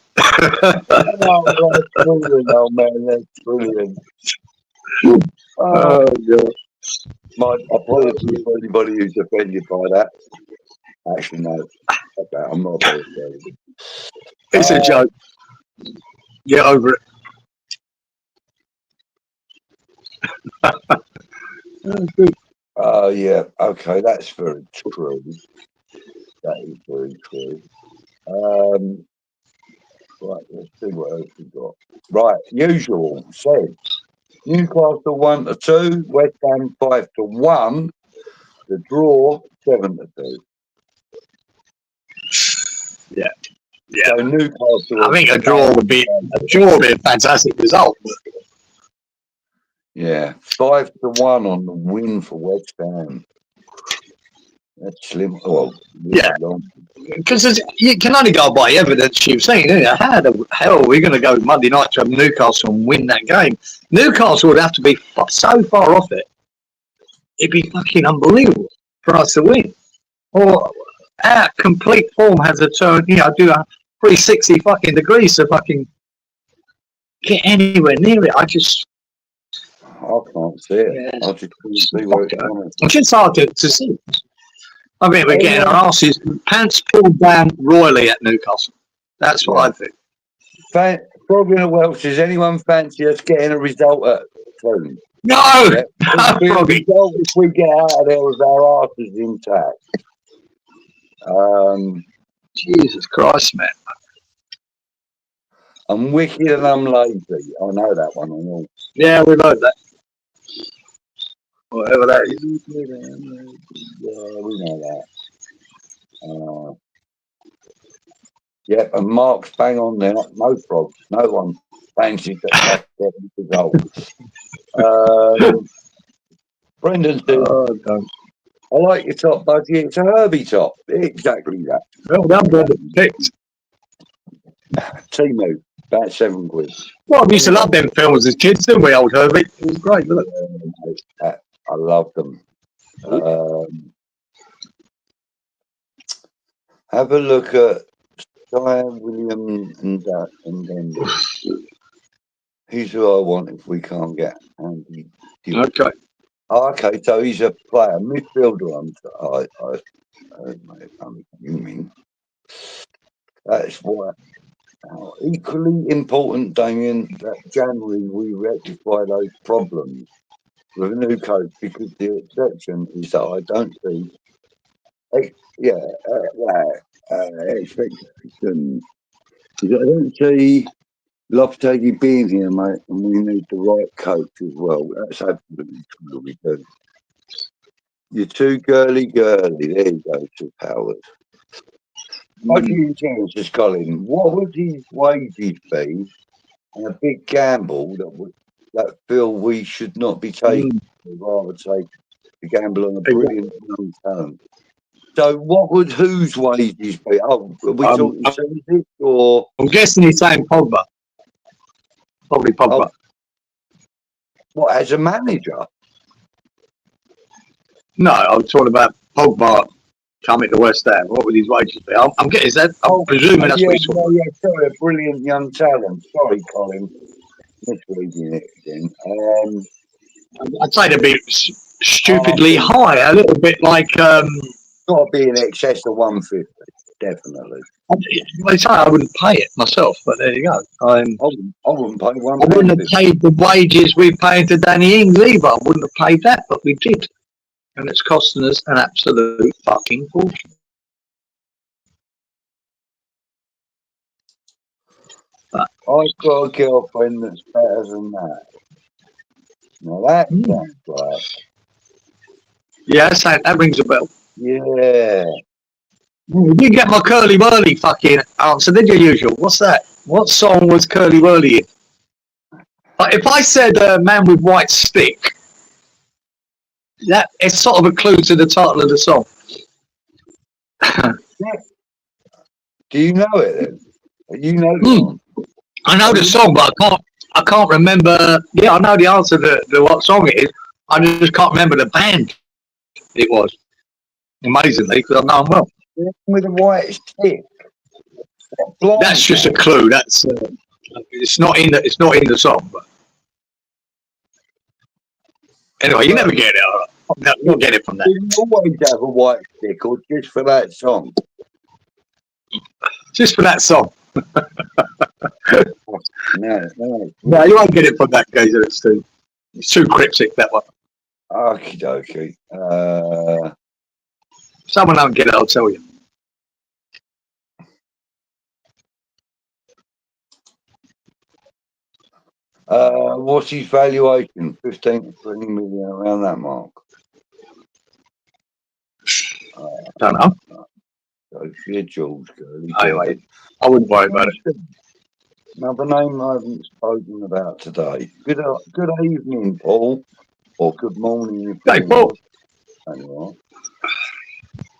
Oh, that's brilliant, old man. That's brilliant. Oh, God. My apologies for anybody who's offended by that. Actually, no. Okay, I'm not very sorry. It's a joke. Get over it. Oh, yeah. Okay, that's very true. That is very true. Right, let's see what else we got. Right, usual said Newcastle 1-2, West Ham 5-1, the draw 7-2. Yeah. So Newcastle. I think a draw would be a fantastic result. Yeah, 5-1 on the win for West Ham. That's slim. Well, yeah, because you can only go by evidence you've seen. How the hell are we going to go Monday night to Newcastle and win that game? Newcastle would have to be so far off it. It'd be fucking unbelievable for us to win. Or our complete form has a turn. Do a 360 fucking degrees to fucking get anywhere near it. I can't see it. Yeah. I just couldn't see where it's going. It's just hard to see. I mean, we're getting our asses pants pulled down royally at Newcastle. That's what I think. Frog in the Welsh, does anyone fancy us getting a result at Clone? No! Yeah. If we get out of there with our asses intact. Jesus Christ, man. I'm wicked and I'm lazy. I know that one. I know. Yeah, we know that. Whatever that is. Yeah, we know that. Yeah, and Mark's bang on there. No problem. No one fancies that result. Brendan said, I like your top, Budgie. It's a Herbie top. Exactly that. Well done, Brendan. Picked. Timu, about £7. Well, we used to love them films as kids, didn't we, old Herbie? It was great, wasn't it? I love them. Have a look at Diane, William, and then he's who I want if we can't get Andy. Okay. Okay, so he's a player, midfielder. You mean that's why. Equally important, Damien, that January we rectify those problems with a new coach, because the exception is that I don't see expectation. I don't see Lopetegui being here, mate, and we need the right coach as well. That's absolutely true. We do. You're too girly. There you go, to Howard. Budgie Cieran says, Colin, what would his wages be and a big gamble that feel we should not be taking? We'd rather take the gamble on a brilliant young talent. So what would whose wages be? Oh, are we talking Celtic or? I'm guessing he's saying Pogba. Probably Pogba. Oh, what, as a manager? No, I was talking about Pogba coming to West Ham. What would his wages be? I'm getting that. I'm presuming that's what he's talking about. Sorry, a brilliant young talent. Sorry, Colin. Misreading it again. I'd say they'd be stupidly high, a little bit like. Got to be in excess of 150, definitely. They say I wouldn't pay it myself, but there you go. I wouldn't pay 150. I wouldn't have paid the wages we paid to Danny Ings either. I wouldn't have paid that, but we did. And it's costing us an absolute fucking fortune. But I've got a girlfriend that's better than that. Now that sounds like. Yeah, that rings a bell. Yeah. You didn't get my Curly Whirly fucking answer, did you, usual? What's that? What song was Curly Whirly in? If I said Man with White Stick, that it's sort of a clue to the title of the song. Do you know it then? You know the song? I know the song, but I can't remember. Yeah, I know the answer to what song it is. I just can't remember the band it was. Amazingly, because I know them well. With a white stick. That's just a clue. That's it's not in the song. But anyway, you never get it. No, you'll get it from that. You always have a white stick, or just for that song? Just for that song. No, you won't get it from that, Gazer. It's too cryptic, that one. Okie dokie. Someone don't get it, I'll tell you. What's his valuation? 15 to 20 million, around that mark. Don't know. So yeah, Jules, girlie. Anyway, I wouldn't worry about it. Another name I haven't spoken about today. Good evening, Paul, or good morning. Hey, Paul. Anyway.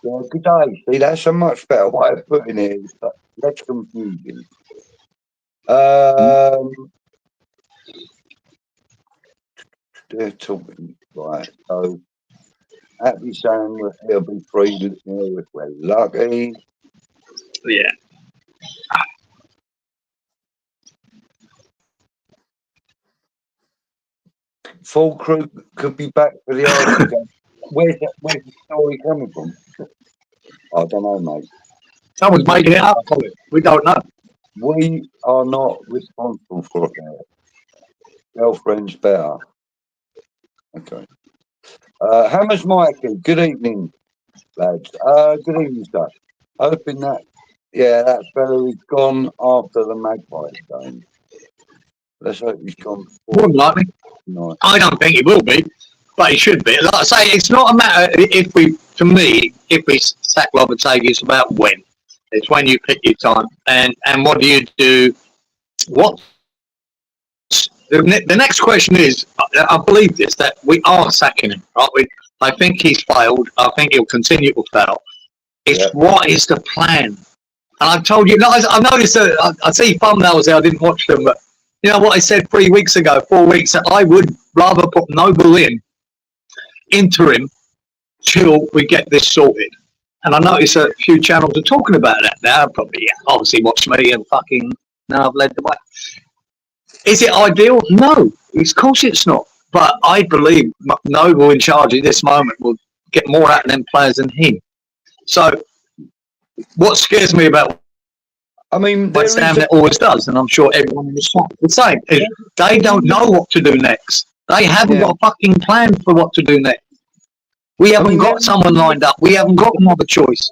Yeah, good day. See, that's a much better way of putting it. It's less confusing. They're talking right. So, happy saying that he'll be free if we're lucky. Yeah. Full crew could be back for the argument. Where's the story coming from? I don't know, mate. Someone's making it up for it. We don't know. We are not responsible for it. Girlfriend's better. Okay. Hammer's Mikey, good evening, lads. Good evening, sir. Hoping that, that fella is gone after the Magpies game. Let's hope he's gone. More than likely. No. I don't think he will be, but he should be. Like I say, it's not a matter if we sack Lopetegui, it's about when. It's when you pick your time. And what do you do? What? The next question is, I believe this, that we are sacking him, right? I think he's failed. I think he'll continue to fail. It's what is the plan? And I've told you, I noticed that I see thumbnails there, I didn't watch them, but you know what I said 4 weeks, that I would rather put Noble in interim till we get this sorted. And I notice a few channels are talking about that now. Probably, obviously, watch me and fucking now I've led the way. Is it ideal? No, of course it's not. But I believe Noble in charge at this moment will get more out of them players than him. So, what scares me about West Ham, it always does, and I'm sure everyone in the shop the same, is they don't know what to do next. They haven't got a fucking plan for what to do next. We haven't got someone lined up. We haven't got another choice.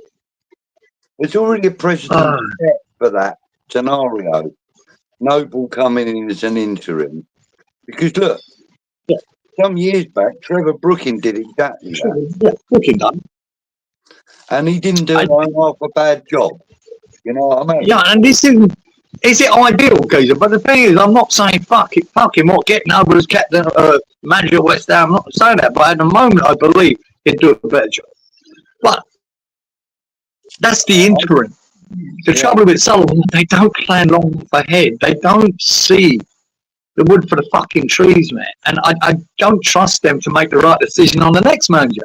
There's already a precedent set for that scenario. Noble coming in as an interim. Because look, some years back, Trevor Brooking did exactly that. Yeah, Brooking done. And he didn't do half a bad job. You know what I mean? Yeah, and this is it ideal, Geezer? But the thing is, I'm not saying fuck him, what, get Noble as captain, manager of West Ham, I'm not saying that, but at the moment, I believe he'd do a better job. But that's the interim. The trouble with Sullivan, they don't plan long ahead. They don't see the wood for the fucking trees, man. And I don't trust them to make the right decision on the next manager.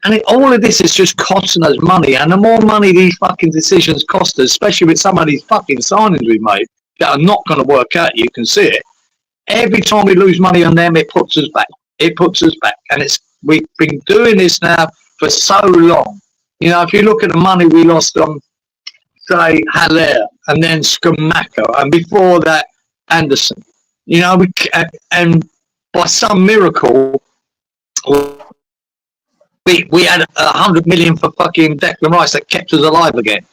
And all of this is just costing us money. And the more money these fucking decisions cost us, especially with some of these fucking signings we've made that are not going to work out, you can see it. Every time we lose money on them, it puts us back. It puts us back. And we've been doing this now for so long. You know, if you look at the money we lost on, say, Haller, and then Skamaka, and before that, Anderson. You know, and by some miracle, we had 100 million for fucking Declan Rice that kept us alive again.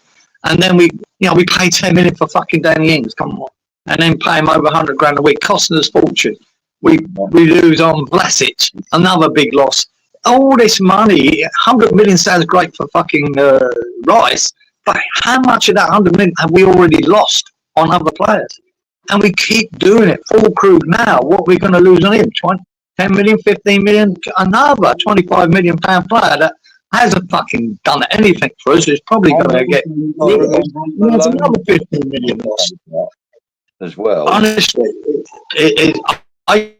And then we paid 10 million for fucking Danny Ings, come on. And then pay him over 100 grand a week, costing us fortune. We lose on Vlasic, another big loss. all this money, 100 million sounds great for fucking Rice, but how much of that 100 million have we already lost on other players? And we keep doing it. Full crew now. What are we going to lose on him? 10 million, 15 million, another 25 million pound player that hasn't fucking done anything for us. Is probably going to get another 15 million loss as well. Honestly, I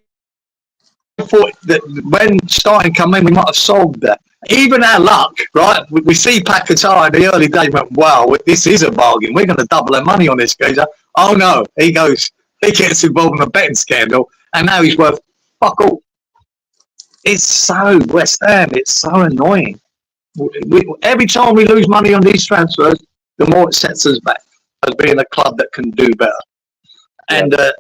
thought that when starting come in, we might have solved that. Even our luck, right? We see Paquetá in the early days. Went, wow, this is a bargain. We're going to double our money on this geezer. Oh no, he gets involved in a betting scandal, and now he's worth fuck all. It's so West Ham. It's so annoying. Every time we lose money on these transfers, the more it sets us back as being a club that can do better. And I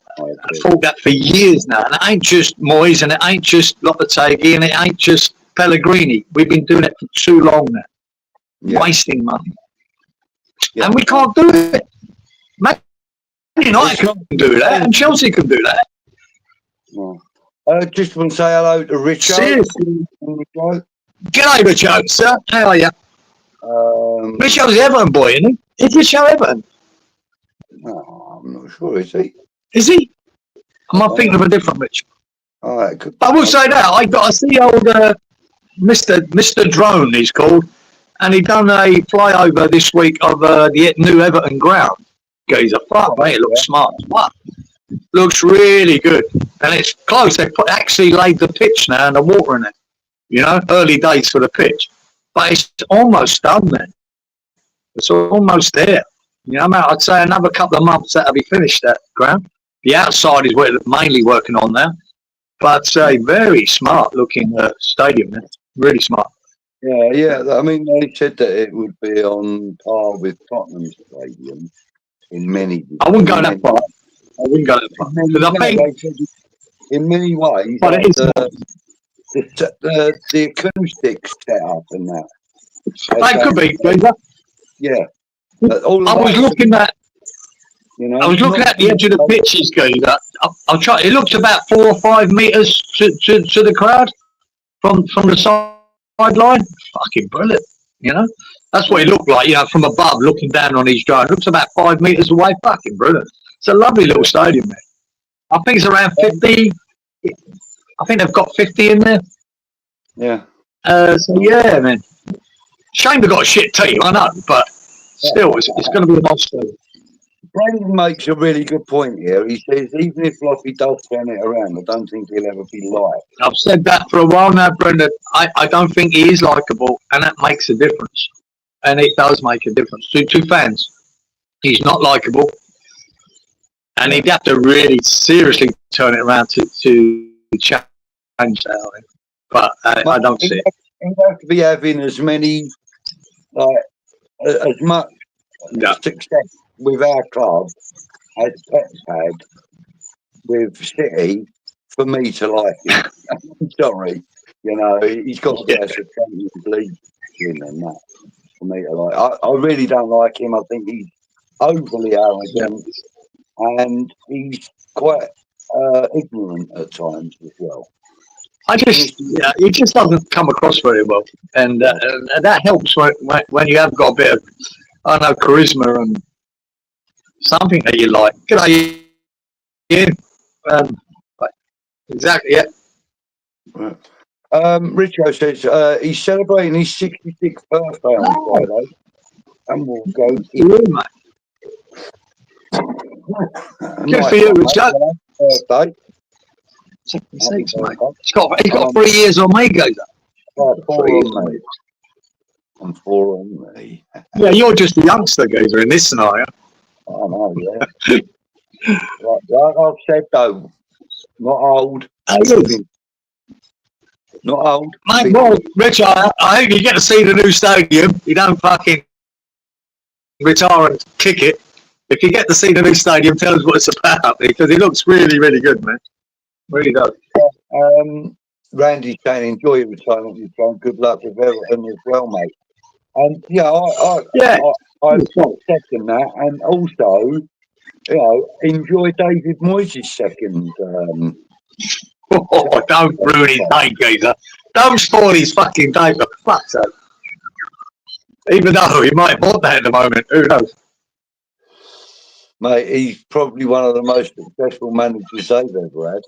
thought that for years now. And it ain't just Moyes, and it ain't just Lopetegui, and it ain't just Pellegrini. We've been doing it for too long now, wasting money. Yeah. And we can't do it. Man United can do that, and Chelsea can do that. I just want to say hello to Richard. Seriously. G'day, Richard, sir. How are you? Richard's Everton boy, isn't he? Is Richard Everton? No, I'm not sure, is he? Is he? Am I thinking of a different Richard? I will say that. I got to see old Mr. Drone, he's called, and he done a flyover this week of the new Everton ground. He's a fuck, mate. It looks smart. What? Looks really good. And it's close. They actually laid the pitch now and the water in it. You know, early days for the pitch. But it's almost done then. It's almost there. You know, I'd say another couple of months that'll be finished, that ground. The outside is what they're mainly working on now. But it's a very smart looking stadium there. Really smart. Yeah. I mean, they said that it would be on par with Tottenham Stadium in many. I wouldn't go that far. Because I think in many ways, but it is the acoustics set up and that. That could be. Yeah. I was looking at. You know, I was looking at the edge of the pitches, guys. I'll try. It looks about 4 or 5 meters to the crowd from the sideline. Fucking brilliant. You know, that's what it looked like. You know, from above, looking down on his drone. It looks about 5 meters away. Fucking brilliant. It's a lovely little stadium, man. I think it's around 50. I think they've got 50 in there. Yeah. So yeah, man. Shame they got a shit team, I know, but still, it's going to be a monster. Brendan makes a really good point here. He says even if Lofty does turn it around, I don't think he'll ever be liked. I've said that for a while now, Brendan. I don't think he is likeable, and that makes a difference. And it does make a difference to fans. He's not likeable, and he'd have to really seriously turn it around to change that. But I don't see it. He'd have to be having as many, as much success with our club as Pep's had with City for me to like him. I'm sorry, you know, he's got to get us a Champions League win and that for me to like. I really don't like him. I think he's overly arrogant and he's quite ignorant at times as well. He just doesn't come across very well, and that helps when you have got a bit of, I don't know, charisma and something that you like. G'day, Ian. Exactly, yeah. Right. Richo says he's celebrating his 66th birthday on Friday, and we'll go. Mate. Good for you, Richard. Birthday. 76, mate. He's got 3 years on me, goes up. 4 on me. And 4 on me. Yeah, you're just a youngster, Gazer, in this scenario. I know, yeah. like I've said, though, not old. Not old. Mate, well, Rich, I hope you get to see the new stadium. You don't fucking retire and kick it. If you get to see the new stadium, tell us what it's about, because it looks really, really good, man. Really does. Randy's saying, enjoy your retirement, you John. Good luck with everything as well, mate. And I second that, and also, you know, enjoy David Moyes' second Oh, don't ruin his day, geezer. Don't spoil his fucking day for fuck's sake. Even though he might want that at the moment, who knows? Mate, he's probably one of the most successful managers they've ever had.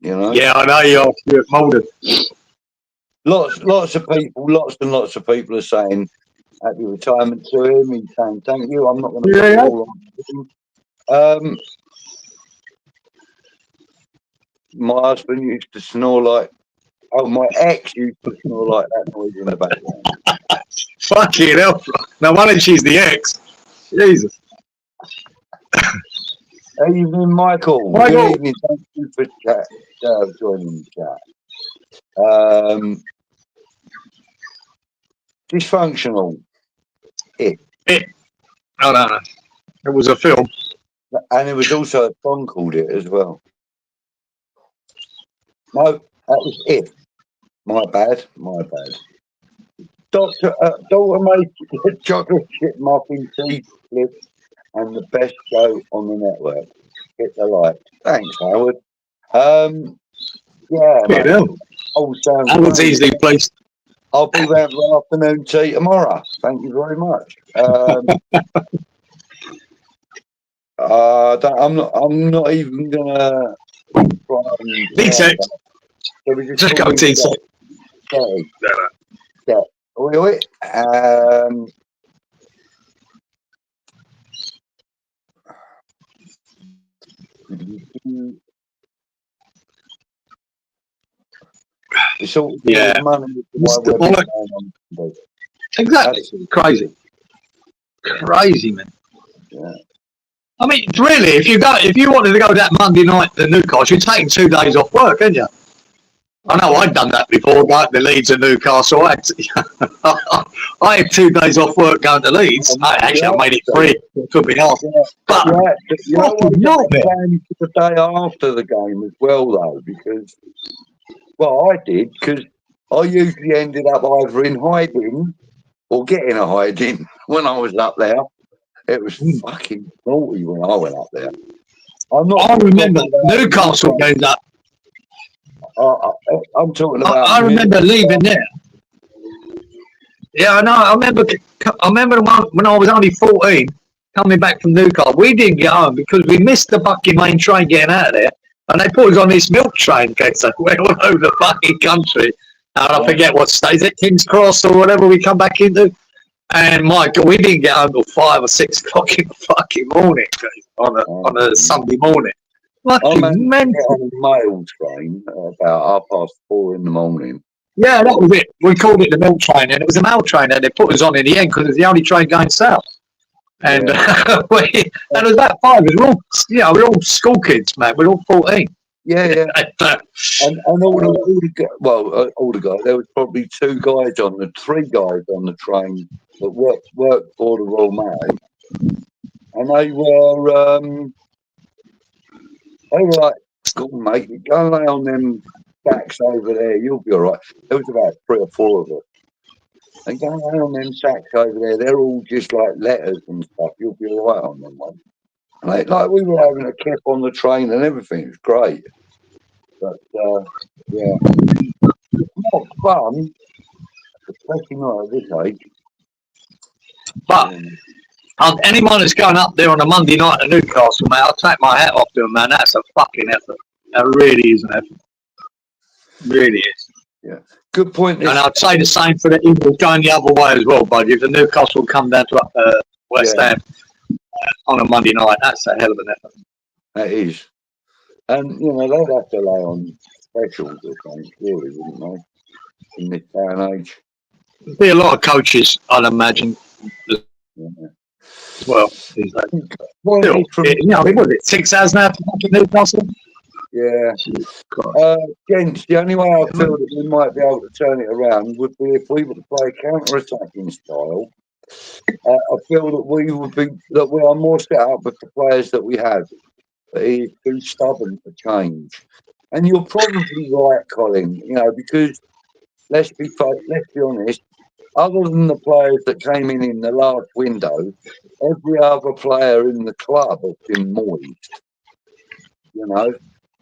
You know? Yeah, I know you are, Stuart Mulder. Lots and lots of people are saying happy retirement to him. He's saying thank you. I'm not going to put it all on him. My husband used to snore like. Oh, my ex used to snore like that noise in the background. Fucking hell. No wonder she's the ex. Jesus. Evening, Michael. Good evening. Thank you for joining the chat. Dysfunctional. It. Oh, no. It was a film. And there was also a song called It as well. No, that was It. My bad. Daughter made chocolate chip muffin, tea flip, and the best show on the network. Hit the like. Thanks, Howard. Yeah, mate. Howard's easily placed. I'll be round for afternoon tea tomorrow. Thank you very much. I'm not even gonna try and. Just go tea. Yeah. Oi. It's all money. Exactly. Crazy, man. Yeah. I mean, really, if you wanted to go that Monday night to Newcastle, you're taking 2 days off work, aren't you? I know I'd done that before, like the Leeds and Newcastle. I had 2 days off work going to Leeds. I made it 3. It could be half. But you know what? Plan for the day after the game as well, though, because I did, because I usually ended up either in hiding or getting a hiding when I was up there. It was fucking naughty when I went up there. I remember Newcastle games up. I'm talking about. I remember leaving there. Yeah, I know. I remember when I was only 14, coming back from Newcastle. We didn't get home because we missed the fucking main train getting out of there, and they put us on this milk train. Okay, so we went all over the fucking country. And I forget what state, it King's Cross or whatever we come back into. And my God, we didn't get home till 5 or 6 o'clock in the fucking morning on a Sunday morning. Fucking mental. On a mail train about 4:30 in the morning. Yeah, that was it. We called it the milk train, and it was a mail train, and they put us on in the end because it was the only train going south. And and it was about 5. We're all school kids, man. We're all 14. Yeah. and all the guys. There was probably 3 guys on the train that worked for the Royal Mail, and they were like, "Go on, mate, go and lay on them sacks over there. You'll be all right." There was about 3 or 4 of us. And go and lay on them sacks over there. They're all just like letters and stuff. You'll be all right on them ones. And like we were having a kip on the train and everything. It was great. But it's not fun, especially not at this age. But anyone that's going up there on a Monday night at Newcastle, mate, I'll take my hat off to them, man. That's a fucking effort. That really is an effort. Really is. Yeah. Good point. And I'd say the same for the Eagles going the other way as well, buddy. If the Newcastle come down to West Ham on a Monday night, that's a hell of an effort. That is. And, they'd have to lay on specials or something, really, wouldn't they? In this day and age. There'd be a lot of coaches, I'd imagine. Well, what was it? 6 hours now for Newcastle? Yeah. Gents, the only way I feel that we might be able to turn it around would be if we were to play a counter-attacking style. I feel that we are more set up with the players that we have. But he is too stubborn to change. And you're probably right, Colin, because let's be honest, other than the players that came in the last window, every other player in the club has been moist.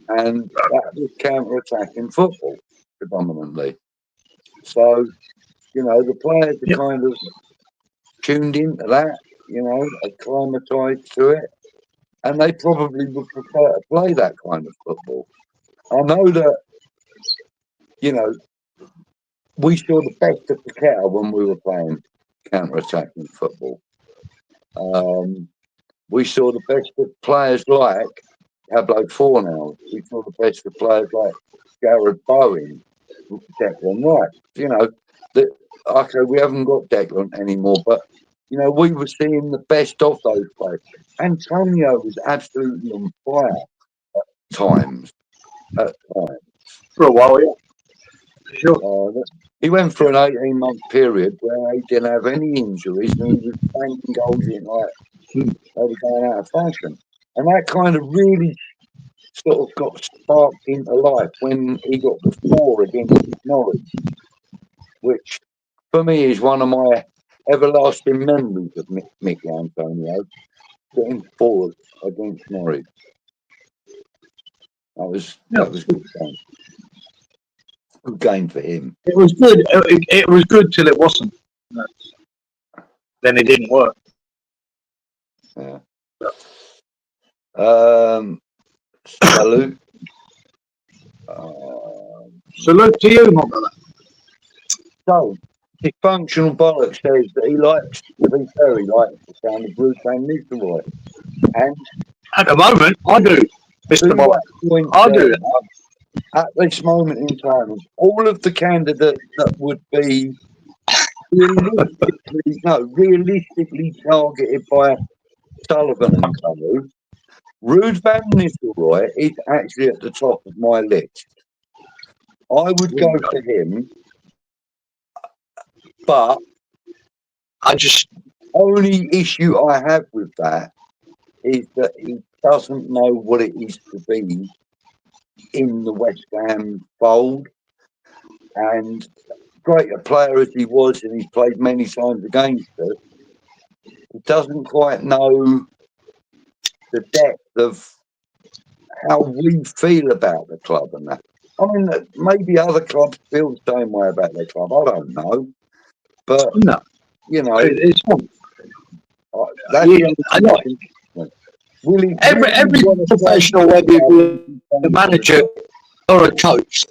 and that was counter-attacking football predominantly. So, the players are kind of tuned into that, acclimatised to it, and they probably would prefer to play that kind of football. I know that, we saw the best of the kettle when we were playing counter-attacking football. We saw the best of players like Pablo Fornal. We saw the best of players like Gareth Bowen, Declan Rice. Okay, we haven't got Declan anymore, but we were seeing the best of those players. Antonio was absolutely on fire at times. For a while, yeah. Sure. He went for an 18-month period where he didn't have any injuries and he was banking goals in like they were going out of fashion. And that kind of really sort of got sparked into life when he got the 4 against Norwich, which for me is one of my everlasting memories of Mickey Antonio, getting 4 against Norwich. That was good game. Good game for him. It was good. It was good till it wasn't. Then it didn't work. Yeah. Salute. Salute to you, my brother. So, Dysfunctional Bollocks says that he likes, to be fair, he likes the sound of Bruce Van Nistelrooy. And at the moment, I do, Mr. Bollocks. I do. At this moment in time, all of the candidates that would be realistically targeted by Sullivan and Co. Ruud Van Nistelrooy is actually at the top of my list. I would go for him, but only issue I have with that is that he doesn't know what it is to be in the West Ham fold, and great a player as he was, and he's played many times against us, he doesn't quite know the depth of how we feel about the club and that. I mean, maybe other clubs feel the same way about their club. I don't know, but no, it's fun. I know. Every professional, whether you be a manager or a coach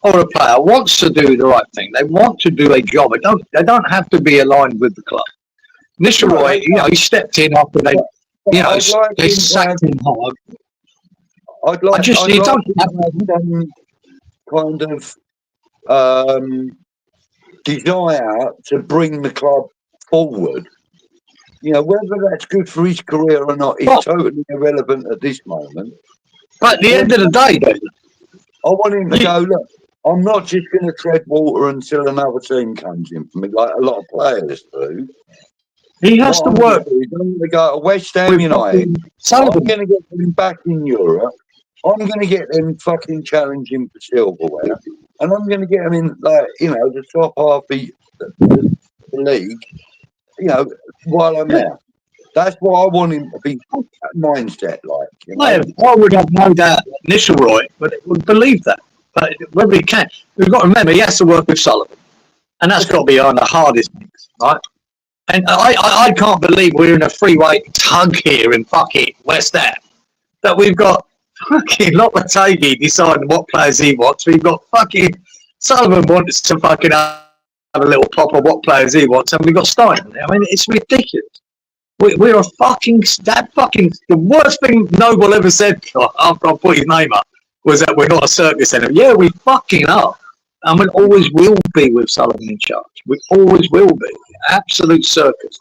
or a player, wants to do the right thing. They want to do a job. They don't have to be aligned with the club. Nistelrooy, he stepped in after they sacked him hard. I'd like to have kind of desire to bring the club forward. Whether that's good for his career or not is totally irrelevant at this moment. But at the end of the day, David, I want him to go, look, I'm not just going to tread water until another team comes in for me, like a lot of players do. He has to work. He's going to go to West Ham United. I'm going to get him back in Europe. I'm going to get them fucking challenging for silverware. And I'm going to get them in, the top half of the league, while I'm there. That's what I want him to be mindset like. I would have no doubt Nistelrooy would believe that. But whether he can, we've got to remember he has to work with Sullivan. And that's got to be on the hardest things, right? And I can't believe we're in a freeway tug here in fucking West Ham. That we've got fucking Lopetegui deciding what players he wants. We've got fucking Sullivan wants to fucking have a little pop of what players he wants, and we've got Stein. I mean, it's ridiculous. We're a the worst thing Noble ever said after I put his name up was that we're not a circus anymore. Yeah, we fucking are. And we always will be with Sullivan in charge. We always will be. Absolute circus.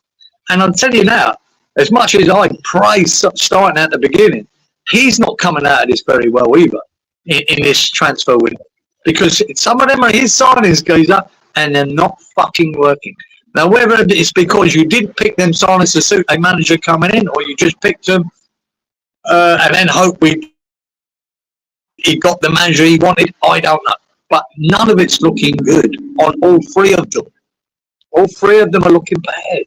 And I'm telling you now, as much as I praise starting at the beginning, he's not coming out of this very well either in this transfer window. Because some of them are his signings, Geezer, and they're not fucking working. Now, whether it's because you didn't pick them signings to suit a manager coming in, or you just picked them and then hope he got the manager he wanted, I don't know. But none of it's looking good on all 3 of them. All 3 of them are looking bad.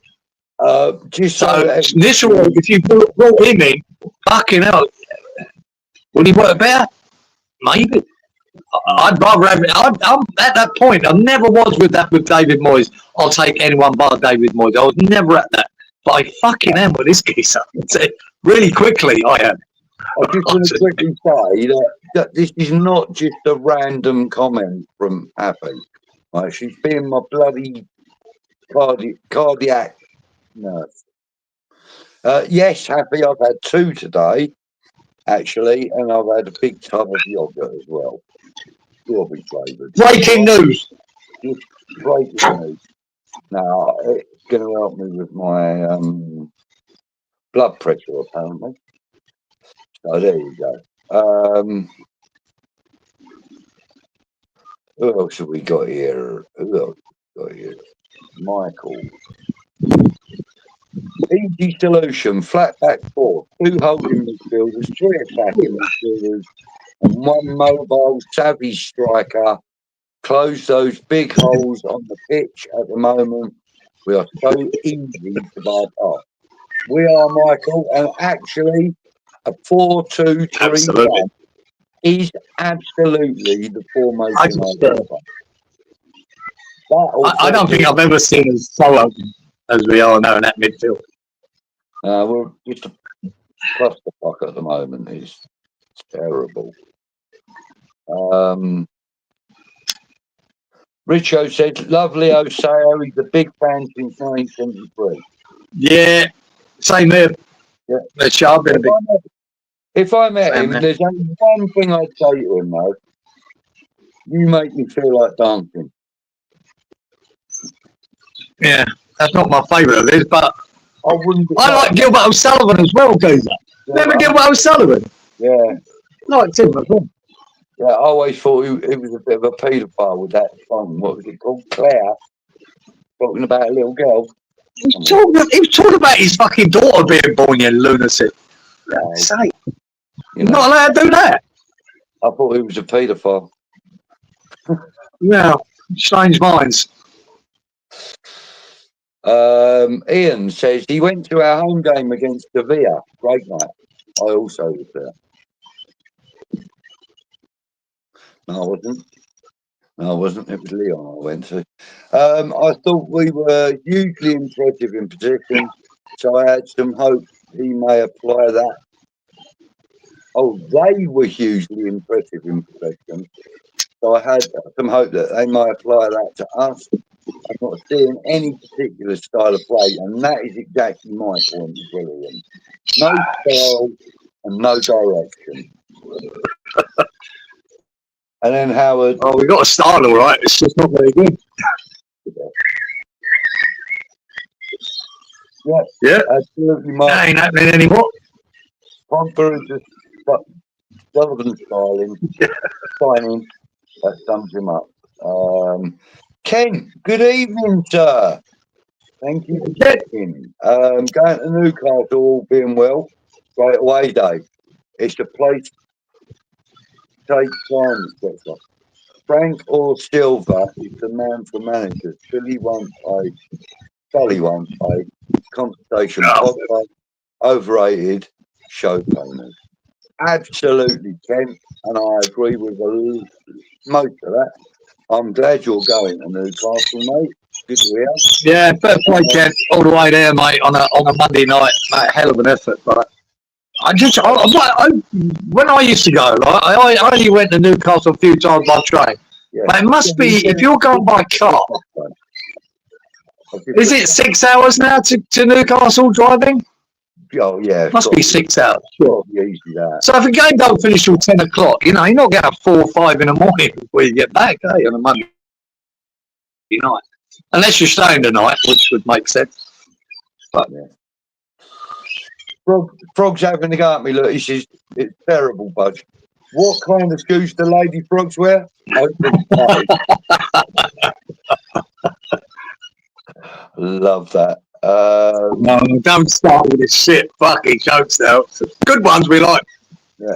Nistelrooy, if you brought him in, fucking hell, would he work better? maybe. I'd rather have it. I'm at that point. I never was with David Moyes. I'll take anyone but David Moyes. I was never at that. But I fucking am with this geezer. Really quickly, I am. I just want to quickly say that this is not just a random comment from Happy. Right, she's been my bloody cardiac nurse. Yes, Happy, I've had 2 today, actually, and I've had a big tub of yogurt as well. Strawberry flavoured. Breaking news. Just breaking news. Now, it's going to help me with my blood pressure, apparently. So there you go. Who else have we got here? Michael. Easy solution, flat back 4, 2 holding midfielders, 3 attacking midfielders, and 1 mobile savvy striker. Close those big holes on the pitch at the moment. We are so easy to bypass. We are, Michael, and actually a 4-2-3-1 is absolutely the formation. I don't think I've ever seen us so open as we are now in that midfield. We're just a clusterfuck at the moment. It's terrible. Richo said, lovely Oseo. He's a big fan since 1973. Yeah, same here. Yeah. If I met him, there's only one thing I'd say to him, though. You make me feel like dancing. Yeah, that's not my favourite of this, but I like Gilbert O'Sullivan as well, geezer. Remember Gilbert O'Sullivan? Yeah. Liked him as well. Yeah, I always thought he was a bit of a paedophile with that song. What was it called? Claire. Talking about a little girl. He was talking about his fucking daughter being born, you lunatic. Say, you're not allowed to do that. I thought he was a paedophile. Yeah, strange minds. Ian says he went to our home game against Sevilla. Great night. I also was there. No, I wasn't. It was Leon I went to. I thought we were hugely impressive in position, so I had some hope he may apply that. Oh, they were hugely impressive in possession, so I had some hope that they might apply that to us. I'm not seeing any particular style of play, and that is exactly my point of brilliant. No style and no direction. And then Howard. Oh, we got a style, all right. It's just not very good. Yeah, absolutely. That ain't happening anymore. Pogba is just Sullivan signing. That sums him up. Ken, good evening, sir. Thank you for checking. Going to Newcastle, all being well. Straight away, Dave. It's the place. Take time, etc. Frank or Silva is the man for managers. Sully won't pay. Compensation. Pogba, overrated. Show payments. Absolutely, Ken, and I agree with most of that. I'm glad you're going to Newcastle, mate. Good to hear. Yeah, fair play, Ken. All the way there, mate, on a Monday night. Mate, hell of an effort, but when I used to go, I only went to Newcastle a few times by train. Yeah. But it must be, if you're going by car, is it 6 hours now to Newcastle driving? Oh, yeah. Must be 6 hours. Sure, yeah, easy that. So if a game don't finish till 10 o'clock, you're not going to 4 or 5 in the morning before you get back, on a Monday night. Unless you're staying the night, which would make sense. But yeah. Frog's having a go at me. Look, he says, it's terrible, Budge. What kind of shoes do lady frogs wear? Love that. No, don't start with this shit fucking jokes now. Good ones we like. Yeah.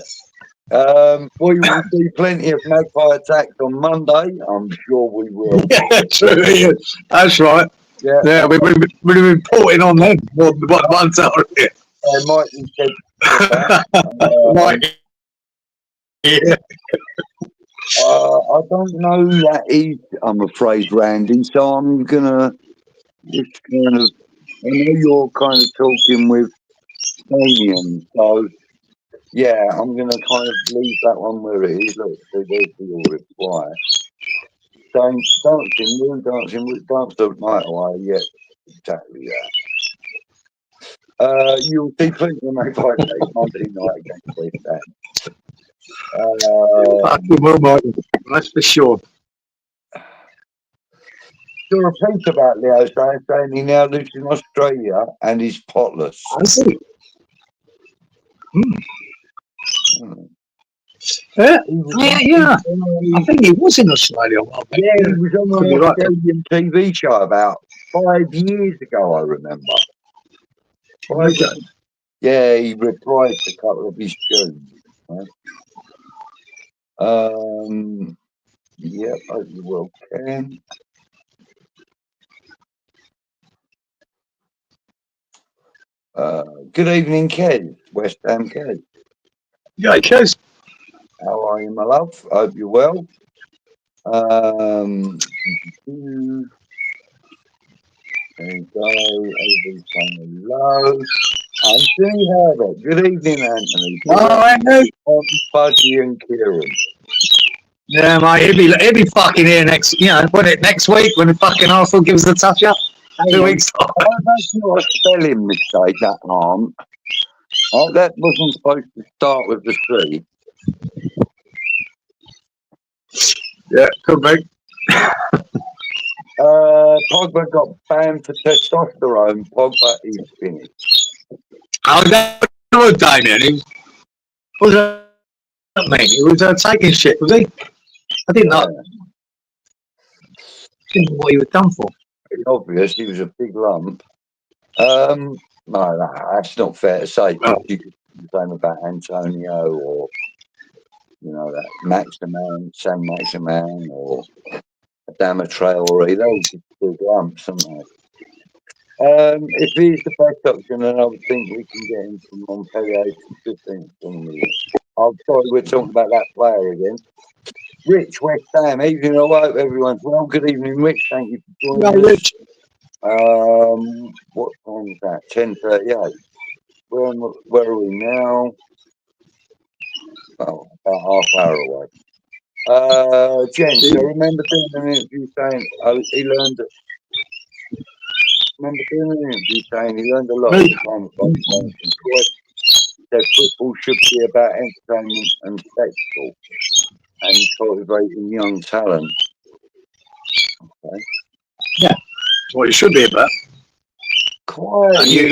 We will see plenty of magpie attacks on Monday. I'm sure we will. Yeah, true. Yeah. That's right. Yeah, we've been reporting on them. What ones are here? Mike said. Mike Yeah. I don't know who that is, I'm afraid, Randy. So I'm gonna just kind of. I know you're kind of talking with Damien, so yeah, I'm gonna kind of leave that one where it is. Look, so there's your reply. Dancing, we'll dance the night away. Yeah, exactly that. You'll see plenty of my birthday Monday night against West Ham. Fucking well, Martin. That's for sure. Saw a piece about Leo saying he now lives in Australia and he's potless. I see. Yeah. I think he was in Australia. Yeah, he was on an Australian TV show about 5 years ago, I remember. Yeah, he reprised a couple of his tunes. Right? Yeah, hope you well can. Good evening, Kez. West Ham Kez. Yeah, Kez. How are you, my love? Hope you're well. There you go. Everything low. Anthony Herbert. Good evening, Anthony. Oh, Anthony. Budgie and Cieran. Yeah, mate. He'll be fucking here next. Next week when the fucking Arsenal gives the touch up. 2 weeks. That's not a spelling mistake. That aren't. Oh, that wasn't supposed to start with the C. Yeah, could be. Pogba got banned for testosterone. Pogba is finished. Oh, that was Damien. What does that mean? He was taking shit, was he? I didn't know. Didn't know what he was done for. It's obvious he was a big lump. No, that's not fair to say. Oh. You could say the same about Antonio or that Sam Maximan or Adama Traore. Those are big lumps, aren't they? If he's the best option, then I would think we can get him from Montpellier to 15. I'm sorry, we're talking about that player again. Rich, West Ham. Evening, all right, everyone. Well, good evening, Rich. Thank you for joining us. What time is that? 10:38. Where are we now? Oh, about half hour away. Gents, I remember doing an interview saying he learned. Remember doing an interview saying he learned a lot of time from that football should be about entertainment and spectacle and cultivating young talent. Okay. Yeah, that's what it should be about. Quite. And you're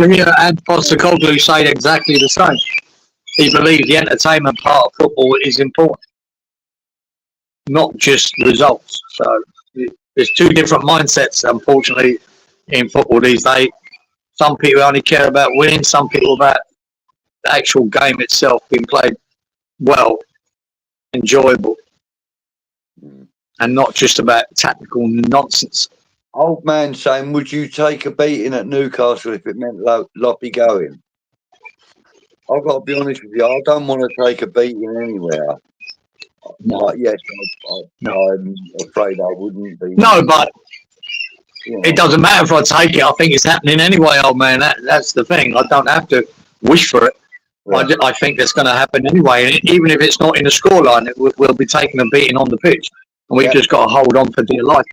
here and Postecoglou saying exactly the same. He believes the entertainment part of football is important, not just results. So there's two different mindsets, unfortunately, in football these days. Some people only care about winning, some people about the actual game itself being played well, enjoyable, and not just about tactical nonsense. Old man saying, would you take a beating at Newcastle if it meant Loppy going? I've got to be honest with you, I don't want to take a beating anywhere. No. But yes, I'm afraid I wouldn't be. No, but it doesn't matter if I take it. I think it's happening anyway, old man. That's the thing. I don't have to wish for it. Yeah. I think it's going to happen anyway. And even if it's not in the scoreline, we'll be taking a beating on the pitch. And we've just got to hold on for dear life.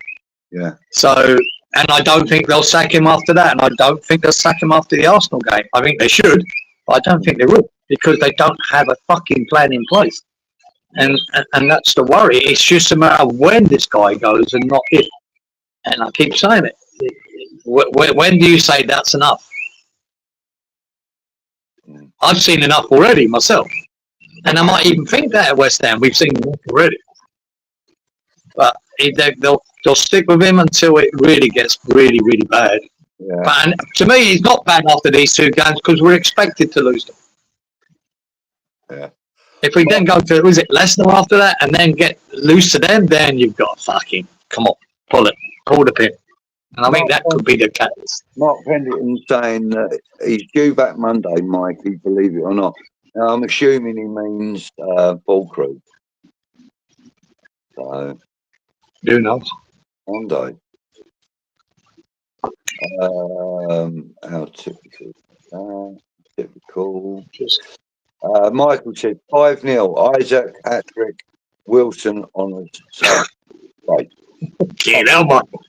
Yeah. So, and I don't think they'll sack him after that. And I don't think they'll sack him after the Arsenal game. I think they should. But I don't think they will because they don't have a fucking plan in place. And that's the worry. It's just a matter of when this guy goes and not if. And I keep saying it. When do you say that's enough? I've seen enough already myself. And I might even think that at West Ham. We've seen enough already. But they'll stick with him until it really gets really, really bad. Yeah. But to me, he's not bad after these two games because we're expected to lose them. Yeah. If we then go to, was it Leicester after that and then get loose to them, then you've got fucking, come on, pull the pin. And I think that could be the catalyst. Mark Pendleton saying that he's due back Monday, Mikey, believe it or not. I'm assuming he means ball crew. So, who knows? one day. How typical. Typical. Michael said 5-0. Isaac, Patrick, Wilson on the side. Right. Get out, Michael.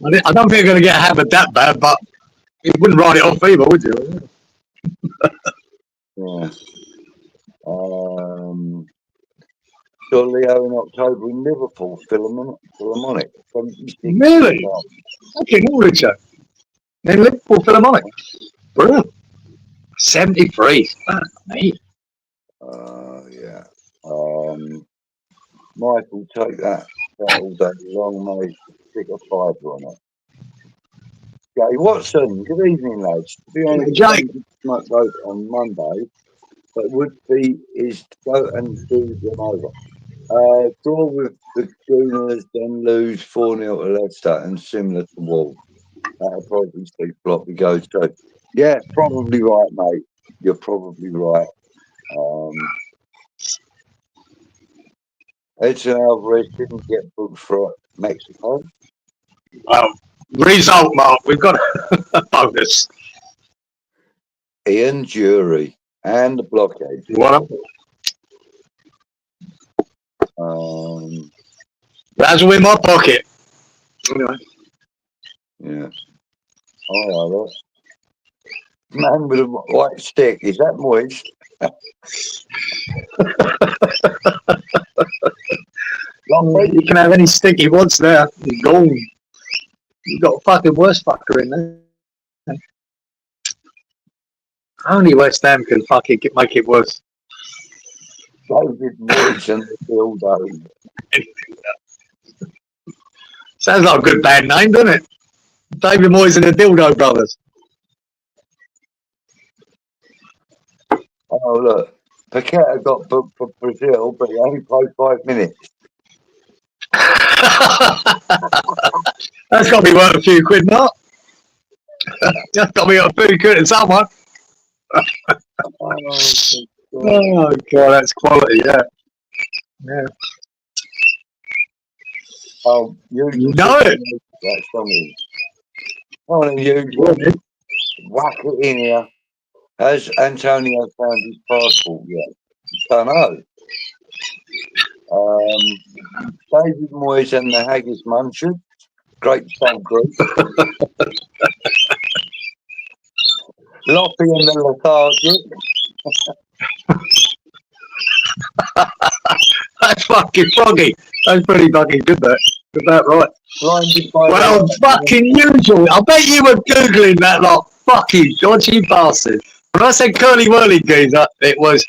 I don't think you're going to get hammered that bad, but you wouldn't write it off either, would you? Yeah. Saw Leo in October in Liverpool, Philharmonic. Really? Okay, no, Richard. In Liverpool Philharmonic. Brilliant. 73. Mate. Yeah. Michael, take that all day long, mate. Stick a fiver on it. Jay Watson, good evening, lads. To be honest, I might vote on Monday, but would be is to go and do them over. Draw with the Gooners, then lose 4-0 to Leicester and similar to Wolves. That'll probably see Floppy go straight. Yeah, probably right, mate. You're probably right. Edson Alvarez didn't get booked for Mexico. Well, result, Mark. We've got a bonus. Ian Jury and the blockade. What? That's in my pocket. Anyway. Yeah. Oh, man with a white stick. Is that moist? You can have any stick he wants there. He's gone. You've got a fucking worse fucker in there. Only West Ham can fucking make it worse. David Moyes and the dildo. Sounds like a good band name, doesn't it? David Moyes and the Dildo Brothers. Oh, look. Paqueta got booked for Brazil, but he only played 5 minutes. That's got to be worth a few quid, not? That's got to be worth a few quid to someone. Oh, God, that's quality, yeah. Yeah. Oh, you know it. That's something. Oh, you whack it in here. Has Antonio found his passport yet? Don't know. David Moyes and the Haggis Munchers. Great song group. Loppy and the Lethargic. That's fucking froggy. That's pretty fucking good, that. Is that right? Well, fucking usual. I bet you were Googling that lot. Fucking dodgy bastard. When I said curly whirly geezer, it was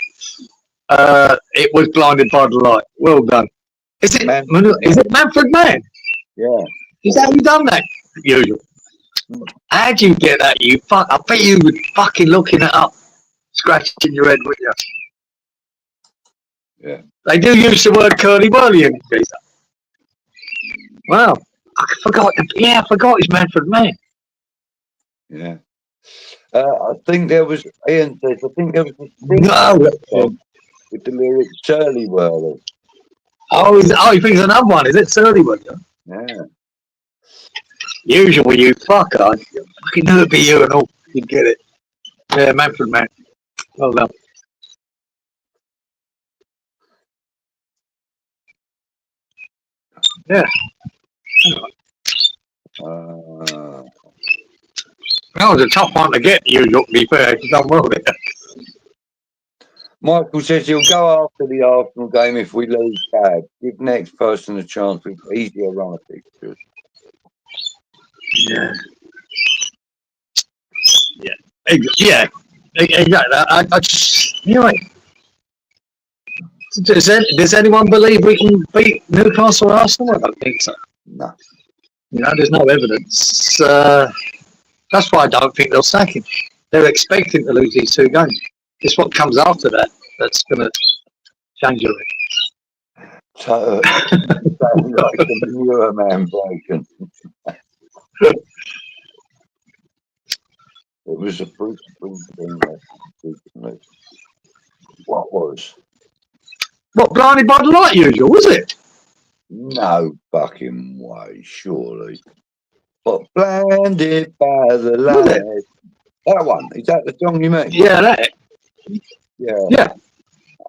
blinded by the light. Well done. Is it Manfred Mann? Yeah. Is that who done that? Usual. How'd you get that, you fuck? I bet you were fucking looking it up, scratching your head, wouldn't you? Yeah. They do use the word curly whirly in it. Wow. I forgot it's Manfred Mann. Yeah. I think there was, Ian says, I think there was with the lyrics Surly Whirly. Oh, he thinks another one. Is it Surly Whirly? Yeah. Usual, you fucker. I fucking knew it'd be you and all. You'd get it. Yeah, Manfred Mann. Well done. Yeah. That was a tough one to get, usual, to be fair. You've done well there. Michael says he'll go after the Arsenal game if we lose bad. Give next person a chance with easier run of fixtures. Yeah. Yeah. Exactly. I just, anyway. Does anyone believe we can beat Newcastle or Arsenal? I don't think so. No. There's no evidence. That's why I don't think they'll sack him. They're expecting to lose these 2 games. It's what comes after that that's going to change it. So, like a newer man broken. It was a Bruce Springsteen. What was? What, Blinded by the Light usual, was it? No fucking way, surely. But blinded by the light. That one. Is that the song you mean? Yeah, that. Yeah. Yeah.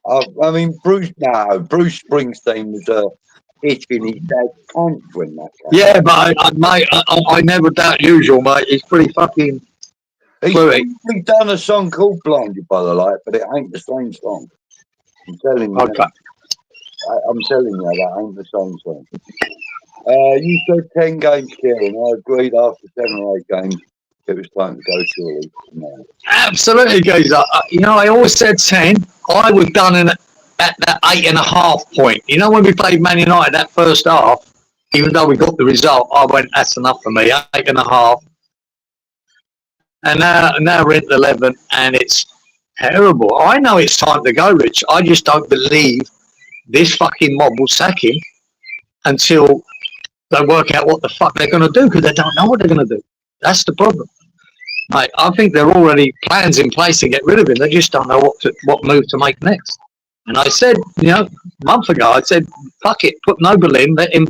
I mean, Bruce Springsteen was itching his dad's pants when that came. Yeah, but I never doubt usual, mate. It's pretty fucking fluid. He's done a song called Blinded by the Light, but it ain't the same song. I'm telling you. Okay. I'm telling you, that ain't the same song. You said 10 games, Kieran. I agreed after 7 or 8 games, it was time to go, surely. No. Absolutely, geezer. I always said 10. I was done at that 8.5 point. You know, when we played Man United that first half, even though we got the result, I went, that's enough for me, 8.5. And now we're at 11, and it's terrible. I know it's time to go, Rich. I just don't believe this fucking mob will sack him until they work out what the fuck they're going to do, because they don't know what they're going to do. That's the problem. I think there are already plans in place to get rid of him. They just don't know what move to make next. And I said, a month ago, I said, fuck it, put Noble in, let him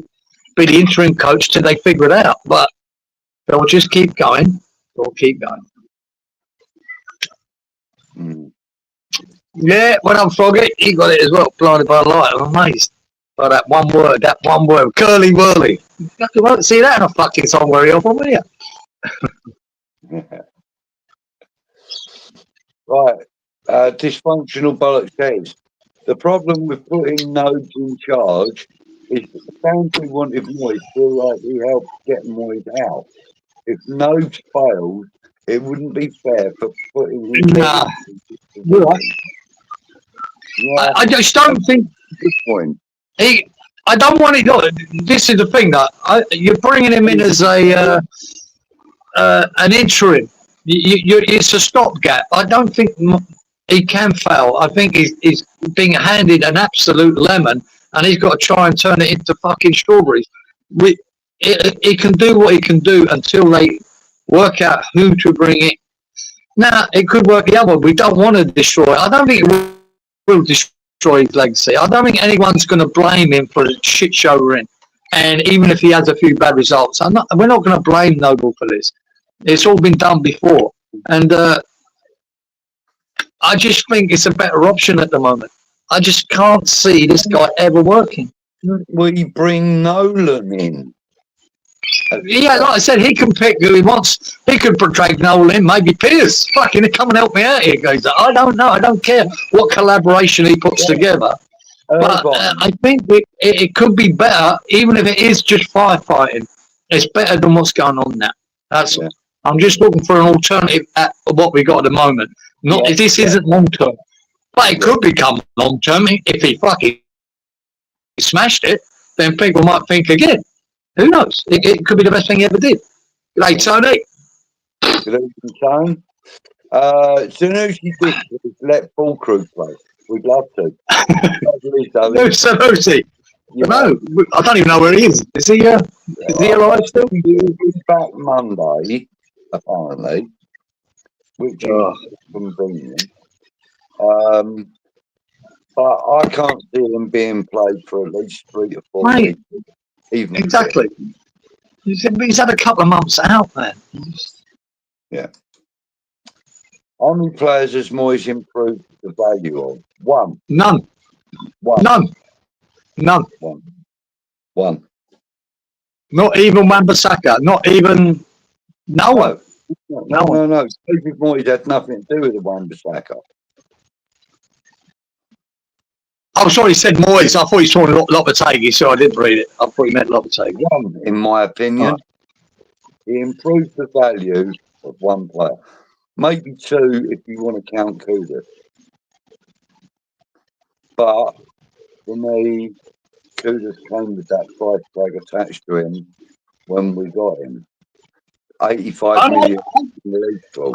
be the interim coach till they figure it out. But they'll just keep going. They'll keep going. Mm. Yeah, when I'm Froggy, he got it as well, Blinded by the Light. I'm amazed by that one word, curly whirly. You won't see that in a fucking song very often, will you? Right. Dysfunctional bollocks says the problem with putting Nodes in charge is that the fans who wanted Moyes feel like he helped get Moyes out. If Nodes fails, it wouldn't be fair for putting him. Nah, you're right. Yeah, I just don't think. Good point. I don't want it. Look, this is the thing that you're bringing him in as an interim. It's a stopgap. I don't think he can fail. I think he's being handed an absolute lemon, and he's got to try and turn it into fucking strawberries. He can do what he can do until they work out who to bring in. Now, it could work the other way. We don't want to destroy it. I don't think it will destroy his legacy. I don't think anyone's going to blame him for the shit show we're in. And even if he has a few bad results, we're not going to blame Noble for this. It's all been done before. And I just think it's a better option at the moment. I just can't see this guy ever working. We bring Nolan in. Yeah, like I said, he can pick who he wants. He could drag Nolan in, maybe Pierce. Fucking come and help me out here, guys. I don't know. I don't care what collaboration he puts together. But I think it could be better, even if it is just firefighting. It's better than what's going on now. That's all. I'm just looking for an alternative at what we got at the moment. This isn't long term, but it could become long term if he fucking smashed it. Then people might think again. Who knows? It could be the best thing he ever did. G'day, Tony. Good evening, Tone. Sanusi did let Full Crew play. We'd love to. Who's Sanusi? No, I don't even know where he is. Is he alive still? He's back Monday, apparently, which is convenient. But I can't see him being played for at least 3 to 4 weeks. Even exactly. He's had a couple of months out, man. Yeah. How many players has Moyes improved the value of? One. None. One. None. None. One. Not even Wan-Bissaka. Not even no one. No. Stupid Moyes had nothing to do with the Wan-Bissaka. Oh, sorry, he said Moyes. I thought he saw Lopetegui, so I didn't read it. I thought he meant Lopetegui. One, in my opinion. He improved the value of one player. Maybe 2 if you want to count Kudus. But for me, Kudus came with that price tag attached to him when we got him. 85 million in the league club.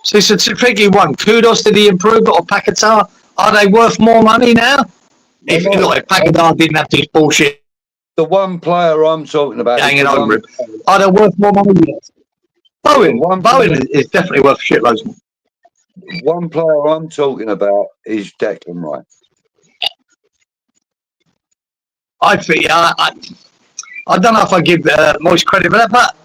So it's a tricky one. Kudus, did he improve it, or Paquetá? Are they worth more money now? If Paquetá didn't have this bullshit. The one player I'm talking about. Hanging over him. Are they worth more money? Bowen is definitely worth shitloads more. one player I'm talking about is Declan Rice. I think I don't know if I give Moyes credit for that, but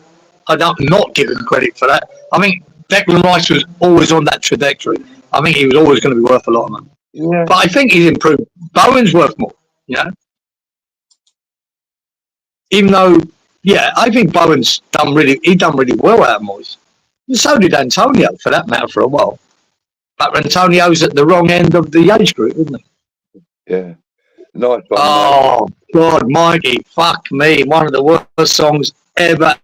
I don't not give him credit for that. I think Declan Rice was always on that trajectory. I think he was always going to be worth a lot of money. Yeah. But I think he's improved. Bowen's worth more, you know. Even though, yeah, I think Bowen's done really well out of Moyes. And so did Antonio, for that matter, for a while. But Antonio's at the wrong end of the age group, isn't he? Yeah. Nice one. Oh, God, Mikey, fuck me. One of the worst songs ever.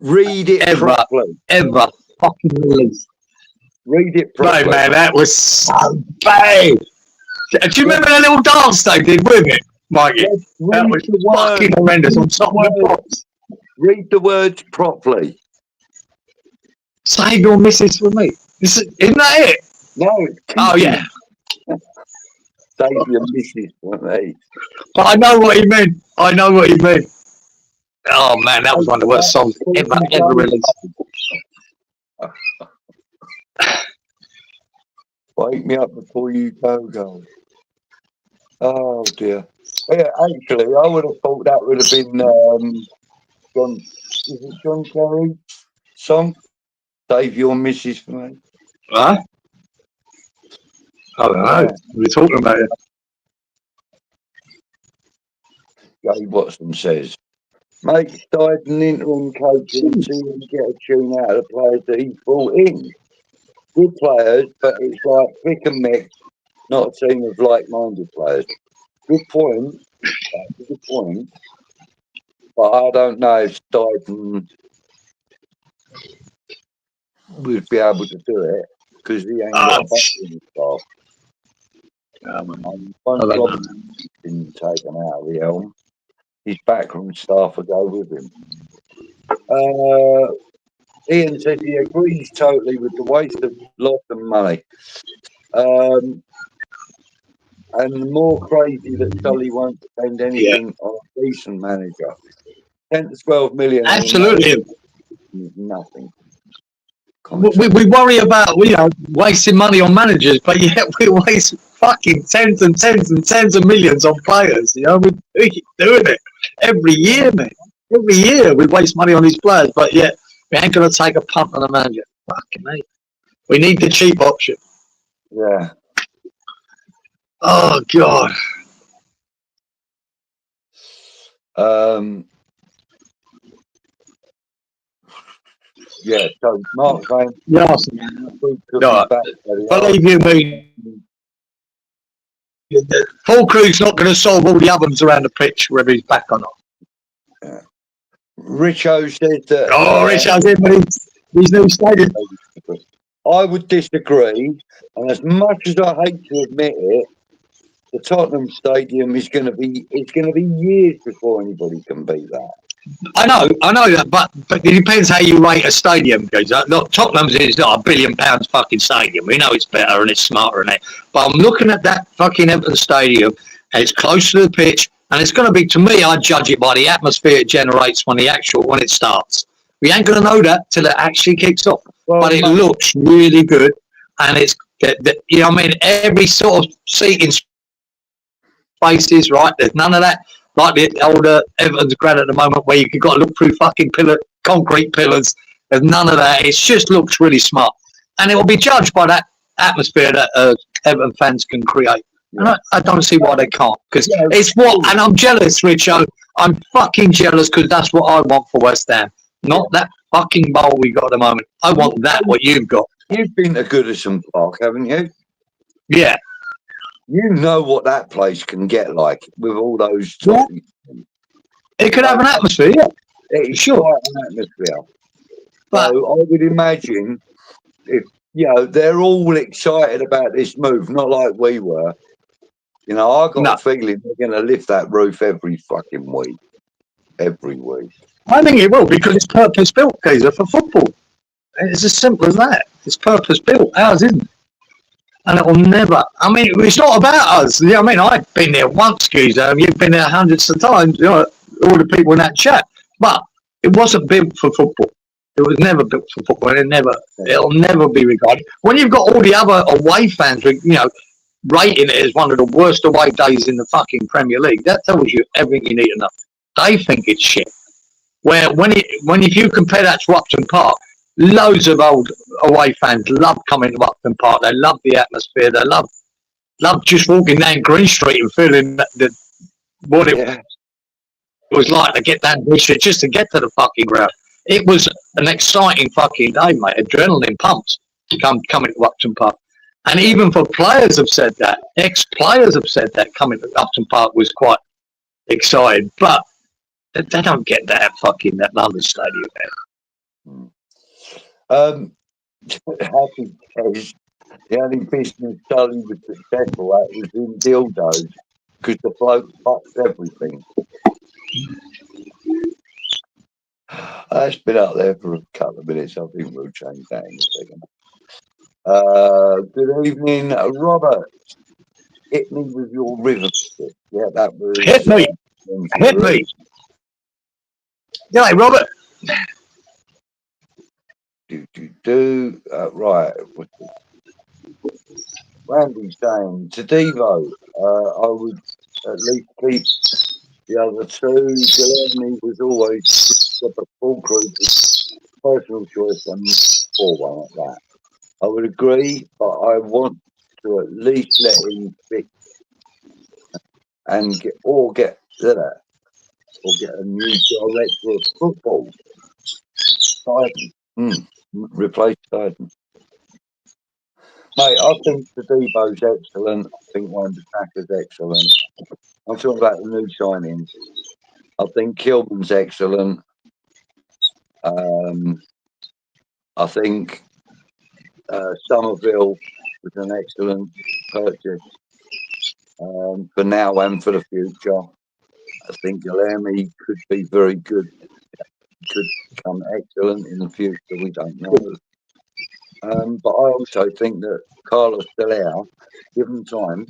Read it properly. Ever fucking released. Read it properly. Right, man, that was so bad. Do you remember that little dance they did with it, Mikey? Yes, that was fucking horrendous on top of the box. Read the words properly. Save your missus for me. Isn't that it? No. Oh, yeah. Save your missus for me. But I know what he meant. Oh, man, that was one of the worst songs ever released. Wake me up before you go. Oh, dear. Yeah, actually, I would have thought that would have been John Kerry song? Save your missus for me. Huh? I don't know. We're talking about it. Gary Watson says, make Steid an interim coach and see him get a tune out of the players that he brought in. Good players, but it's like pick and mix, not a team of like-minded players. Good point. That's a good point. But I don't know if Steid would be able to do it because he ain't got a backroom staff. Once Robinson's been taken out of the helm, his backroom staff will go with him. Ian says he agrees totally with the waste of lot of money. And the more crazy that Sully won't spend anything on a decent manager. 10 to 12 million. Absolutely. Nothing. We worry about wasting money on managers, but yet we waste fucking tens and tens and tens of millions on players. We keep doing it every year, man. Every year we waste money on these players, but yet we ain't gonna take a punt on a manager. Fucking mate. We need the cheap option. Yeah. Oh God. Yeah, so Mark saying, yes, believe you me, Paul Krug's not going to solve all the ovens around the pitch, whether he's back or not. Yeah. Richo said that. Richo's in with his new stadium. I would disagree, and as much as I hate to admit it, the Tottenham Stadium is going to be years before anybody can beat that. I know that, but it depends how you rate a stadium. Because Tottenham's is not £1 billion fucking stadium. We know it's better and it's smarter than it. But I'm looking at that fucking Everton Stadium, and it's close to the pitch, and it's going to be, to me, I judge it by the atmosphere it generates when it starts. We ain't going to know that till it actually kicks off. Well, but it looks really good, and it's every sort of seating spaces, right? There's none of that. Like the older Everton's ground at the moment where you've got to look through fucking concrete pillars. There's none of that. It just looks really smart. And it will be judged by that atmosphere that Everton fans can create. And I don't see why they can't. Because it's and I'm jealous, Richo. I'm fucking jealous because that's what I want for West Ham. Not that fucking bowl we got at the moment. I want what you've got. You've been to Goodison Park, haven't you? Yeah. You know what that place can get like with all those. It could have an atmosphere, yeah. It's quite an atmosphere. But so I would imagine if they're all excited about this move, not like we were. I got a feeling they're going to lift that roof every fucking week. Every week. I think it will because it's purpose built, Kaiser, for football. It's as simple as that. It's purpose built. Ours isn't. And it will never. I mean, it's not about us. I've been there once, Geezer. You've been there hundreds of times. All the people in that chat. But it wasn't built for football. It was never built for football. It'll never be regarded. When you've got all the other away fans, rating it as one of the worst away days in the fucking Premier League, that tells you everything you need to know. They think it's shit. Where if you compare that to Upton Park, loads of old away fans love coming to Upton Park. They love the atmosphere. They love just walking down Green Street and feeling what it was like to get down Green Street just to get to the fucking ground. It was an exciting fucking day, mate. Adrenaline pumps coming to Upton Park. And even for players have said that. Ex-players have said that coming to Upton Park was quite exciting. But they don't get that London Stadium there. Happy says the only business Charlie was successful at was in dildos because the bloke fucks everything. It's been out there for a couple of minutes. I think we'll change that in a second. Good evening, Robert. Hit me with your rhythm stick. Yeah, that was... Hit me. Hit me. Yeah, Robert. Right. Randy's saying, to Devo, I would at least keep the other two. Guilherme was always the full group, personal choice, and for one like that. I would agree, but I want to at least let him pick and get a new director of football. Titan. Replace Titan. Mate, I think the Debo's excellent. I think Wan-Bissaka's excellent. I'm talking about the new signings. I think Kilman's excellent. I think Somerville was an excellent purchase for now and for the future. I think Guilherme could be very good. Could become excellent in the future. We don't know. But I also think that Carlos Delao, given time,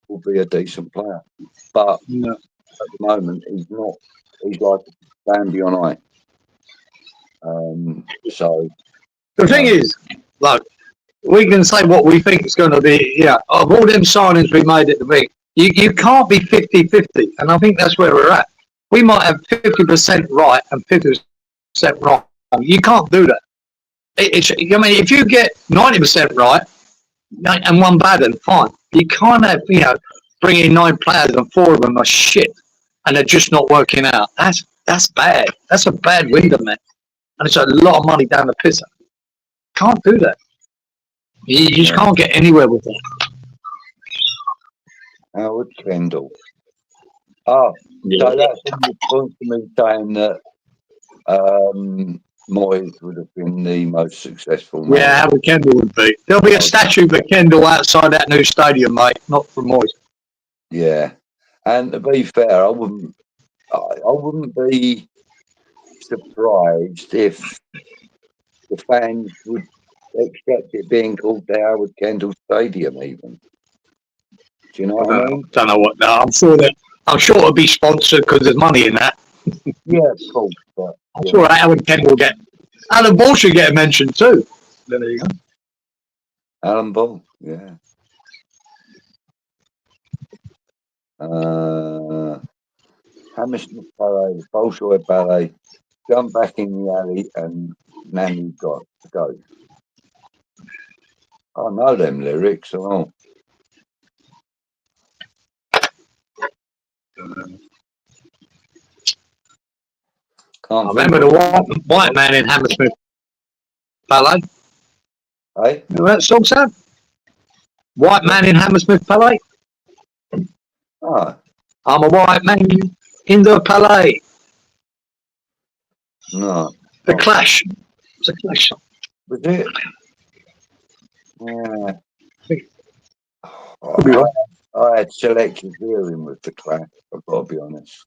will be a decent player. But at the moment, he's not. He's like a Bambi on ice. So the thing is, like, we can say what we think is going to be. Yeah, of all them signings we made at the week, you can't be 50-50, and I think that's where we're at. We might have 50% right and 50% wrong. You can't do that. I mean, if you get 90% right and one bad, then fine. You can't have, bring in 9 players and 4 of them are shit and they're just not working out. That's bad. That's a bad window, man. And it's a lot of money down the pisser. Can't do that. You just can't get anywhere with that. Howard Kendall. So that's in response to me saying that Moyes would have been the most successful man. Yeah, Howard Kendall would be. There'll be a statue for Kendall outside that new stadium, mate, not for Moyes. Yeah, and to be fair, I wouldn't be surprised if the fans would accept it being called the Howard Kendall Stadium, even. Do you know what I mean? Don't know what. I'm sure it'll be sponsored because there's money in that. Yeah, of course. But, I'm sure Alan Kent will get. Alan Ball should get a mention too. There you go. Alan Ball, yeah. Hammersmith Ballet, Bolshoi Ballet, jump back in the alley and Nanny got to go. I know them lyrics. Oh. I remember the white man in Hammersmith Ballet. Hey? You know that song, Sam? White man in Hammersmith Ballet. Oh. I'm a white man in the Palais. No. The Clash. It's a Clash song. Was it? Yeah. I had selective hearing with the Clash, I've got to be honest.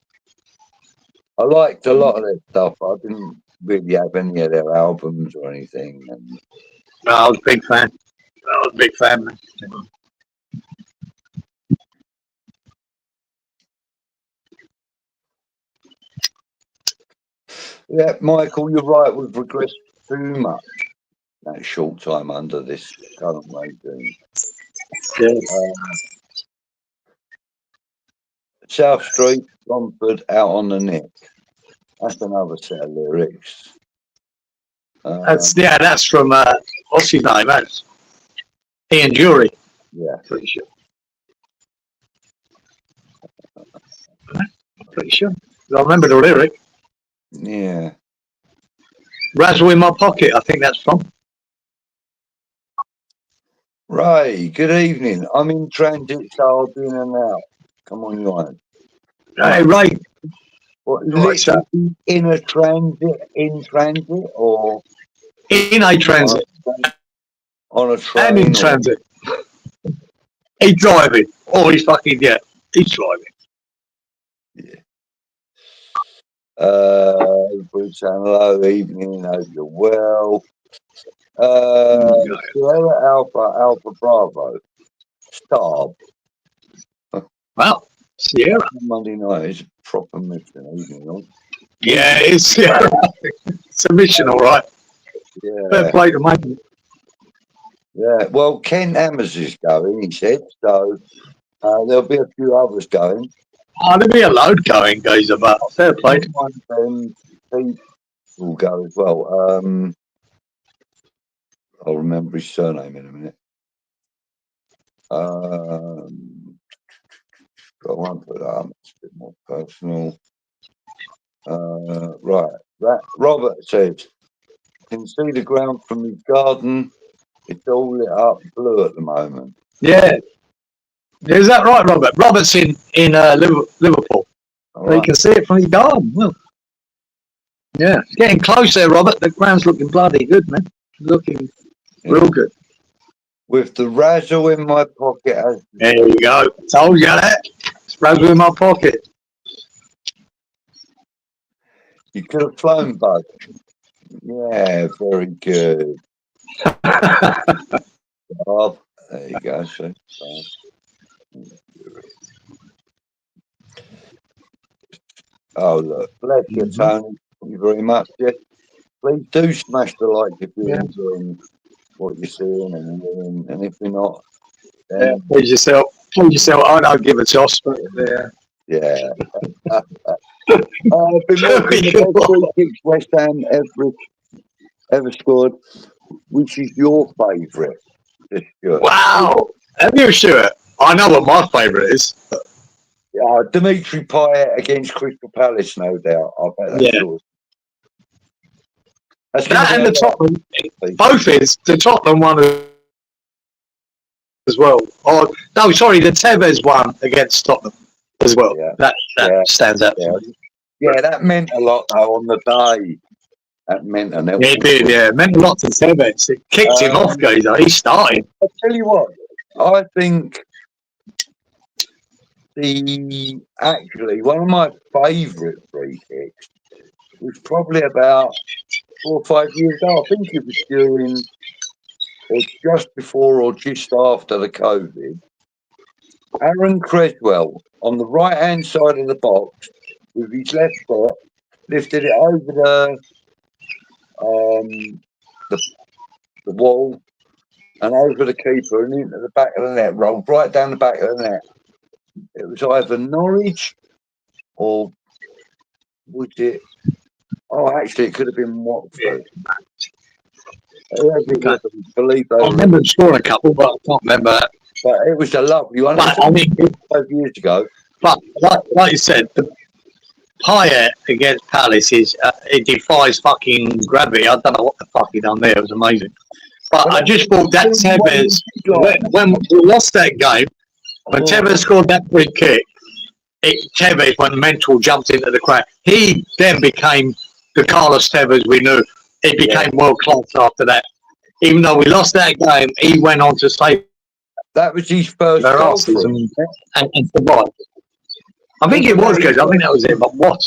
I liked a lot of their stuff. I didn't really have any of their albums or anything. And... No, I was a big fan. Man. Yeah, Michael, you're right with too much that short time under this current regime. Yeah. South Street, Romford, out on the neck. That's another set of lyrics. That's from what's his name? That's Ian Jury. Yeah, Pretty sure. Pretty sure. I remember the lyric. yeah. Razzle in my pocket. I think that's from. Ray, good evening. I'm in transit, so I'll be in and out. Come on, you on. Hey, Ray. What, Right, sir. in a transit, or In a transit. on a train? And in transit. He's driving. Oh, he's fucking, yeah. He's driving. Yeah. Bruce and hello, evening, hope you're well. Sierra Alpha Bravo. Star. Wow. Sierra. Monday night is a proper mission, evening on. Yeah, it's Sierra. It's a mission, all right. Yeah. Fair play to mate. Yeah, well, Ken Hammers is going, he said, so there'll be a few others going. Oh, there'll be a load going, Geezer, but fair play to One of them will go as well. I'll remember his surname in a minute. Got one for that, it's a bit more personal. Right, Robert says, can see the ground from his garden. It's all lit up blue at the moment. Yeah. Is that right, Robert? Robert's in Liverpool. All So right. you can see it from his garden. Well, yeah. It's getting close there, Robert. The ground's looking bloody good, man. Looking real good. With the razzle in my pocket. There you go. Told you that. It's razzle in my pocket. You could have flown, Bud. Yeah, very good. Bob, there you go. See? Oh, look. Bless you, Tony. Thank you very much. Yes. Please do smash the like if you're enjoying what you're seeing and hearing. And if you're not, then Please yourself. I don't give a toss, but yeah. I've been watching the best free kicks West Ham ever scored. Which is your favourite? Wow. Have you, Stuart? I know what my favourite is. Dimitri Payet against Crystal Palace, no doubt. I bet that's yours. That and the Tottenham, both is the Tottenham one as well. Oh no, sorry, the Tevez one against Tottenham as well. Yeah. That stands out. Yeah, that meant a lot though on the day. That meant a lot. It did, yeah. It meant a lot to Tevez. It kicked him off, Geezer. He started. I'll tell you what, I think actually one of my favourite free kicks was probably about 4 or 5 years ago. I think it was during or just before or just after the COVID. Aaron Creswell on the right hand side of the box with his left foot lifted it over the wall and over the keeper and into the back of the net, rolled right down the back of the net. It was either Norwich or was it? Oh, actually, it could have been Watford. I remember scoring a couple, but I can't remember that. But it was a lovely one. But, I mean, 5 years ago. But like you said, the Payet against Palace it defies fucking gravity. I don't know what the fuck he done there. It was amazing. But I just thought that Tevez, when we lost that game, when Tevez scored that free kick, Tevez went mental, jumped into the crowd. He then became the Carlos Tevez we knew. He became world class after that. Even though we lost that game, he went on to save. That was his first goal and survived. I think it was good. I think that was it. But what?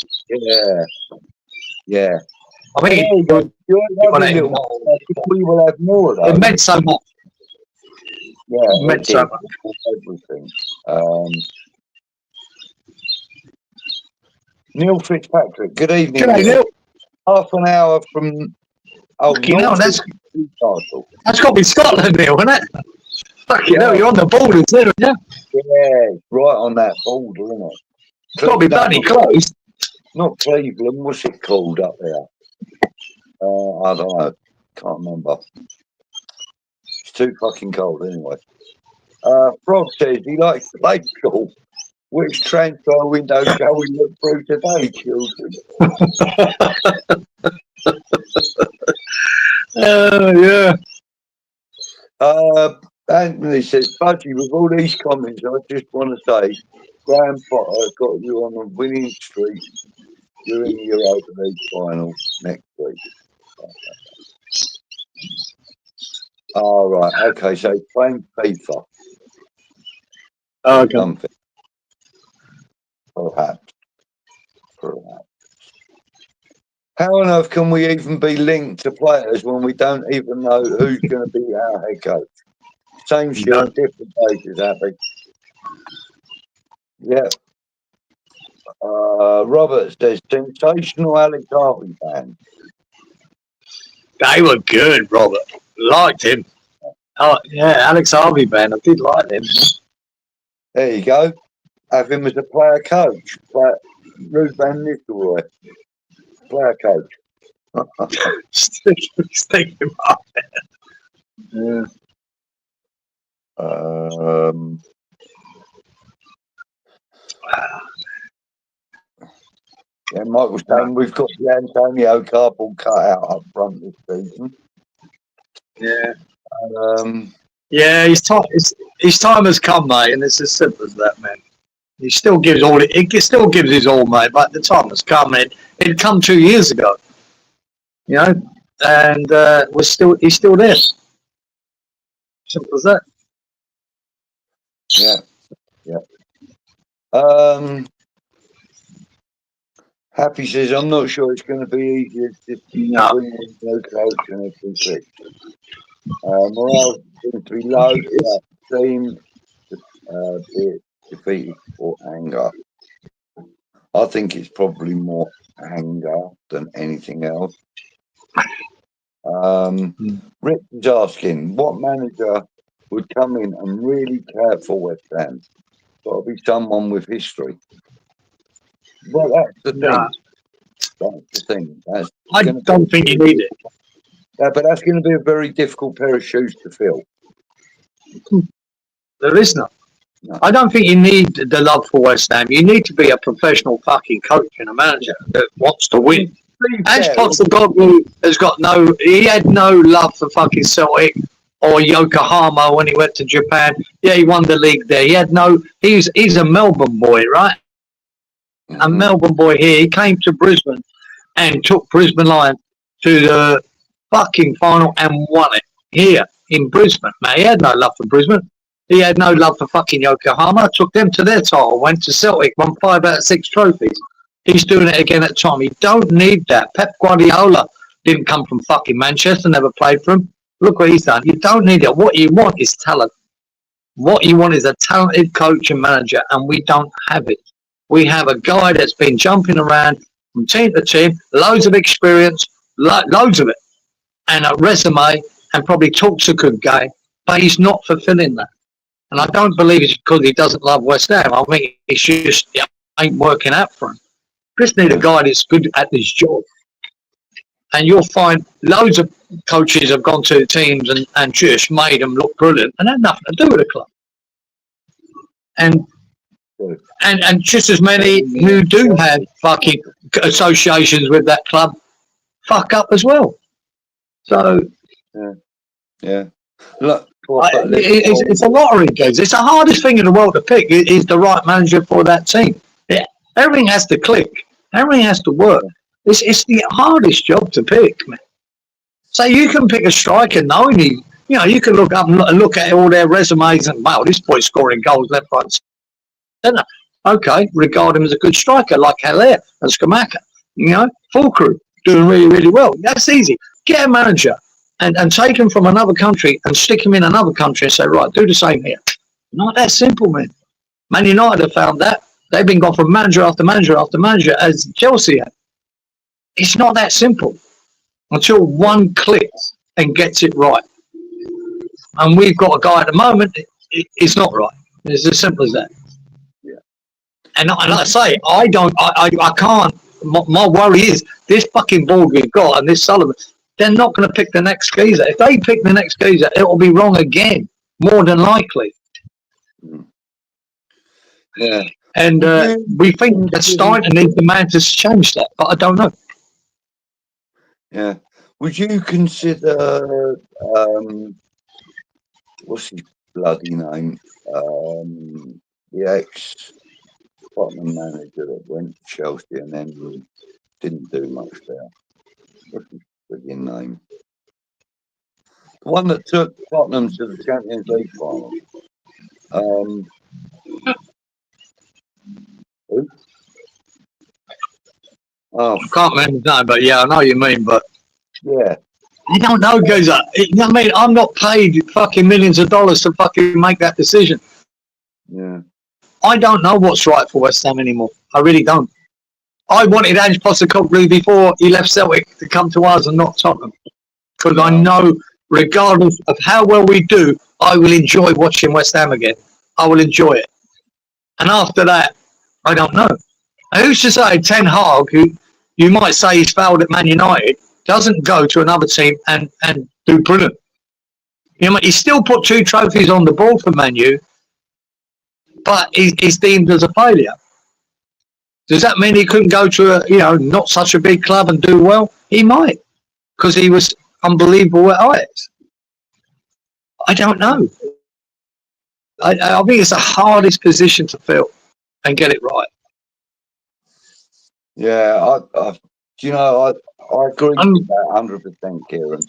Yeah. I think we will have more. Though. It meant so much. Yeah, it meant so much. Everything. Neil Fitzpatrick. Good evening. G'day, Neil. Half an hour from Oh, Fucking hell, that's Newcastle. got to be Scotland, Neil, isn't it? Fucking hell, you're on the border, too, yeah? Yeah, right on that border, isn't it? It's got to be bloody close. Not Cleveland, what's it called up there? I don't know. Can't remember. It's too fucking cold anyway. Frog says he likes to play school. Which transfer window shall we look through today, children? Yeah. Anthony says, Budgie, with all these comments, I just want to say, Graham Potter got you on a winning streak during the Europa League final next week. All right, okay, so he's playing FIFA. Okay. Something. Perhaps. How on earth can we even be linked to players when we don't even know who's going to be our head coach? Same shit, different places, Happy. Yeah. Robert says, sensational Alex Harvey band. They were good, Robert. Liked him. Oh, yeah, Alex Harvey band. I did like him. There you go. Have him as a player coach. Ruud van Nistelrooy. Player coach. Stick him up there. Yeah, Michael's saying we've got the Antonio cardboard cut out up front this season. Yeah. Yeah, his time has come, mate, and it's as simple as that, man. He still gives his all, mate, but the time has come. It'd come 2 years ago, you know, and he's still there. Simple as that. Yeah. Happy says, I'm not sure it's going to be easier to bring in no coach and everything. Morale seems to be low. Team be defeated for anger. I think it's probably more anger than anything else. Rick is asking, what manager would come in and really care for West Ham? Got to be someone with history. Well, that's the thing. That's the thing. I don't think you need it. Yeah, but that's going to be a very difficult pair of shoes to fill. There is none. No. I don't think you need the love for West Ham. You need to be a professional fucking coach and a manager that wants to win. Ange Postecoglou he had no love for fucking Celtic or Yokohama when he went to Japan. Yeah, he won the league there. He's a Melbourne boy, right? Mm-hmm. A Melbourne boy here. He came to Brisbane and took Brisbane Lions to the fucking final and won it here in Brisbane. Man, he had no love for Brisbane. He had no love for fucking Yokohama. Took them to their title. Went to Celtic. Won 5 out of 6 trophies. He's doing it again at Tom. You don't need that. Pep Guardiola didn't come from fucking Manchester. Never played for him. Look what he's done. You don't need it. What you want is talent. What you want is a talented coach and manager, and we don't have it. We have a guy that's been jumping around from team to team, loads of experience, loads of it, and a resume, and probably talks a good game, but he's not fulfilling that. And I don't believe it's because he doesn't love West Ham. I think it's just ain't working out for him. Just need a guy that's good at his job. And you'll find loads of coaches have gone to teams and just made them look brilliant and had nothing to do with the club. And just as many who do have fucking associations with that club fuck up as well. So yeah. Look, it's a lottery, guys. It's the hardest thing in the world to pick. Is the right manager for that team. Yeah, everything has to click. Everything has to work. It's the hardest job to pick, man. So you can pick a striker knowing you can look up and look at all their resumes and, wow, this boy's scoring goals left, right, center. Okay, regard him as a good striker like Haller and Skamaka. Full crew doing really, really well. That's easy. Get a manager and take him from another country and stick him in another country and say, right, do the same here. Not that simple, man. Man United have found that. They've been gone from manager after manager after manager as Chelsea had. It's not that simple. until one clicks and gets it right. And we've got a guy at the moment, it's not right. It's as simple as that. Yeah. And I say, I can't. My worry is this fucking board we've got and this Sullivan, they're not going to pick the next geezer. If they pick the next geezer, it will be wrong again, more than likely. Yeah. And we think they're starting to need the man to change that, but I don't know. Yeah. Would you consider what's his bloody name? The ex-Tottenham manager that went to Chelsea and then didn't do much there. What's his friggin' name? The one that took Tottenham to the Champions League final. Who? Oh, I can't remember his name, but yeah, I know what you mean. But yeah. I don't know, guys. You know what I mean? I'm not paid fucking millions of dollars to fucking make that decision. Yeah. I don't know what's right for West Ham anymore. I really don't. I wanted Ange Postecoglou before he left Celtic to come to us and not Tottenham. Because I know, regardless of how well we do, I will enjoy watching West Ham again. I will enjoy it. And after that, I don't know. And who's to say Ten Hag, who you might say he's failed at Man United, doesn't go to another team and do brilliant? You know, he still put 2 trophies on the board for Man U, but he's deemed as a failure. Does that mean he couldn't go to a, not such a big club and do well? He might, because he was unbelievable at Ajax. I don't know. I think it's the hardest position to fill and get it right. Yeah, I agree with that 100%, Kieran.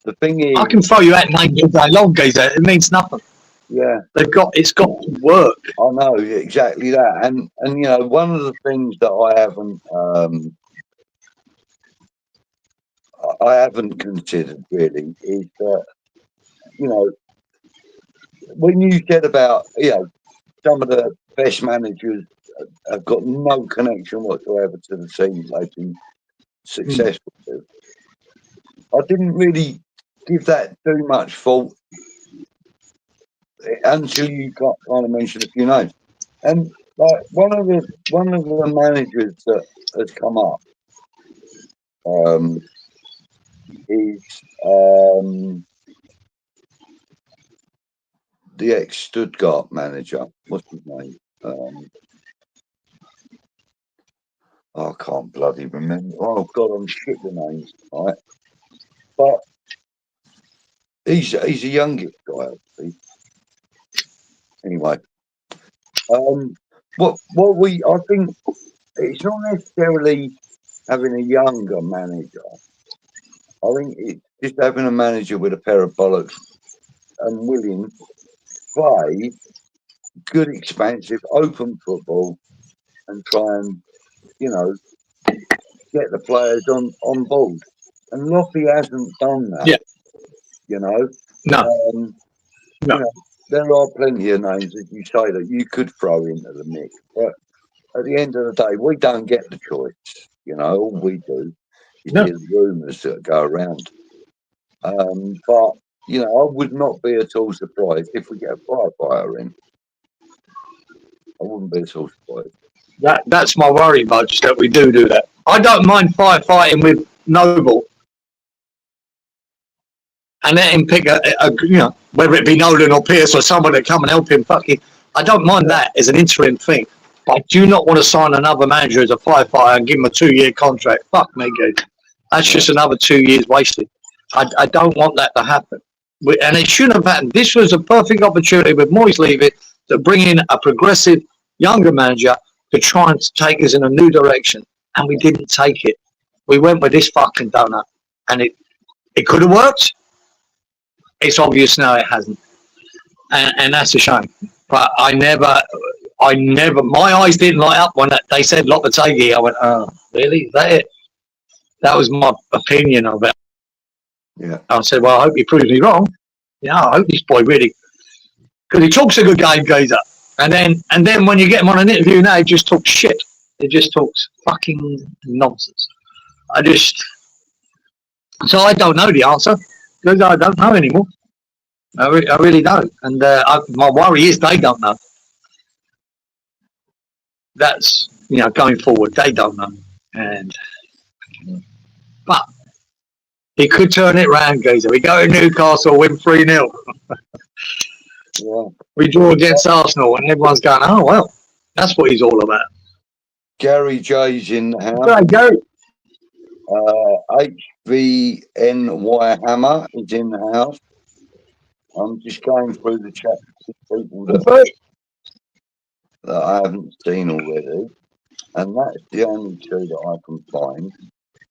The thing is, I can throw you out 9 all day long, geezer. It means nothing. Yeah, it's got to work. I know exactly that, and one of the things that I haven't considered really is that when you said about some of the best managers have got no connection whatsoever to the team they've been successful with. I didn't really give that too much thought until you kind of mentioned a few names. And like one of the managers that has come up is the ex-Stuttgart manager. What's his name? I can't bloody remember. Oh God, I'm shit with names, right? But he's a youngest guy, obviously. Anyway, I think it's not necessarily having a younger manager. I think it's just having a manager with a pair of bollocks and willing to play good, expansive, open football and try and get the players on board. And Loppy hasn't done that. Yeah. No. No. There are plenty of names, as you say, that you could throw into the mix. But at the end of the day, we don't get the choice. All we do is hear the rumours that go around. But, I would not be at all surprised if we get a firefighter in. I wouldn't be at all surprised. That's my worry, Budge, that we do that. I don't mind firefighting with Noble. And let him pick whether it be Nolan or Pierce or someone that come and help him. I don't mind that as an interim thing. But I do not want to sign another manager as a firefighter and give him a 2-year contract. Fuck me, dude. That's just another 2 years wasted. I don't want that to happen. And it shouldn't have happened. This was a perfect opportunity with Moyes leaving to bring in a progressive, younger manager to try and take us in a new direction. And we didn't take it. We went with this fucking donut. And it could have worked. It's obvious now it hasn't, and that's a shame. But I never, my eyes didn't light up when they said Lopetegui. I went, oh, really? Is that it? That was my opinion of it. Yeah. I said, well, I hope he proves me wrong. I hope this boy really, because he talks a good game, geezer. And then when you get him on an interview now, he just talks shit. He just talks fucking nonsense. So I don't know the answer because I don't know anymore. I really don't. And my worry is they don't know. That's, going forward, they don't know. But he could turn it round, Geezer. We go to Newcastle, win 3-0. Yeah. We draw against Arsenal, and everyone's going, oh, well, that's what he's all about. Gary J's in the house. Right, Gary. HVNY Hammer is in the house. I'm just going through the chat with people that I haven't seen already. And that's the only two that I can find.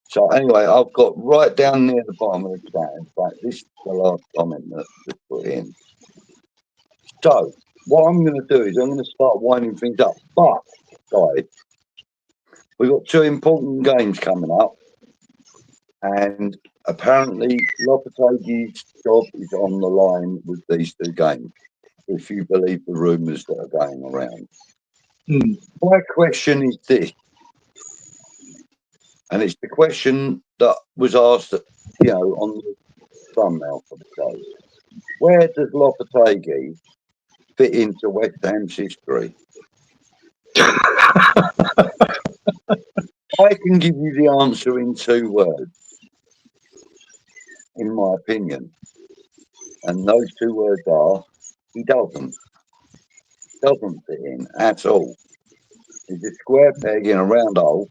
So anyway, I've got right down near the bottom of the chat. In fact, this is the last comment that was put in. So what I'm going to do is I'm going to start winding things up. But, guys, we've got two important games coming up. And apparently Lopetegui's job is on the line with these two games, if you believe the rumours that are going around. My question is this, and it's the question that was asked, on the thumbnail for the show. Where does Lopetegui fit into West Ham's history? I can give you the answer in 2 words, in my opinion. And those 2 words are, he doesn't fit in at all. He's a square peg in a round hole,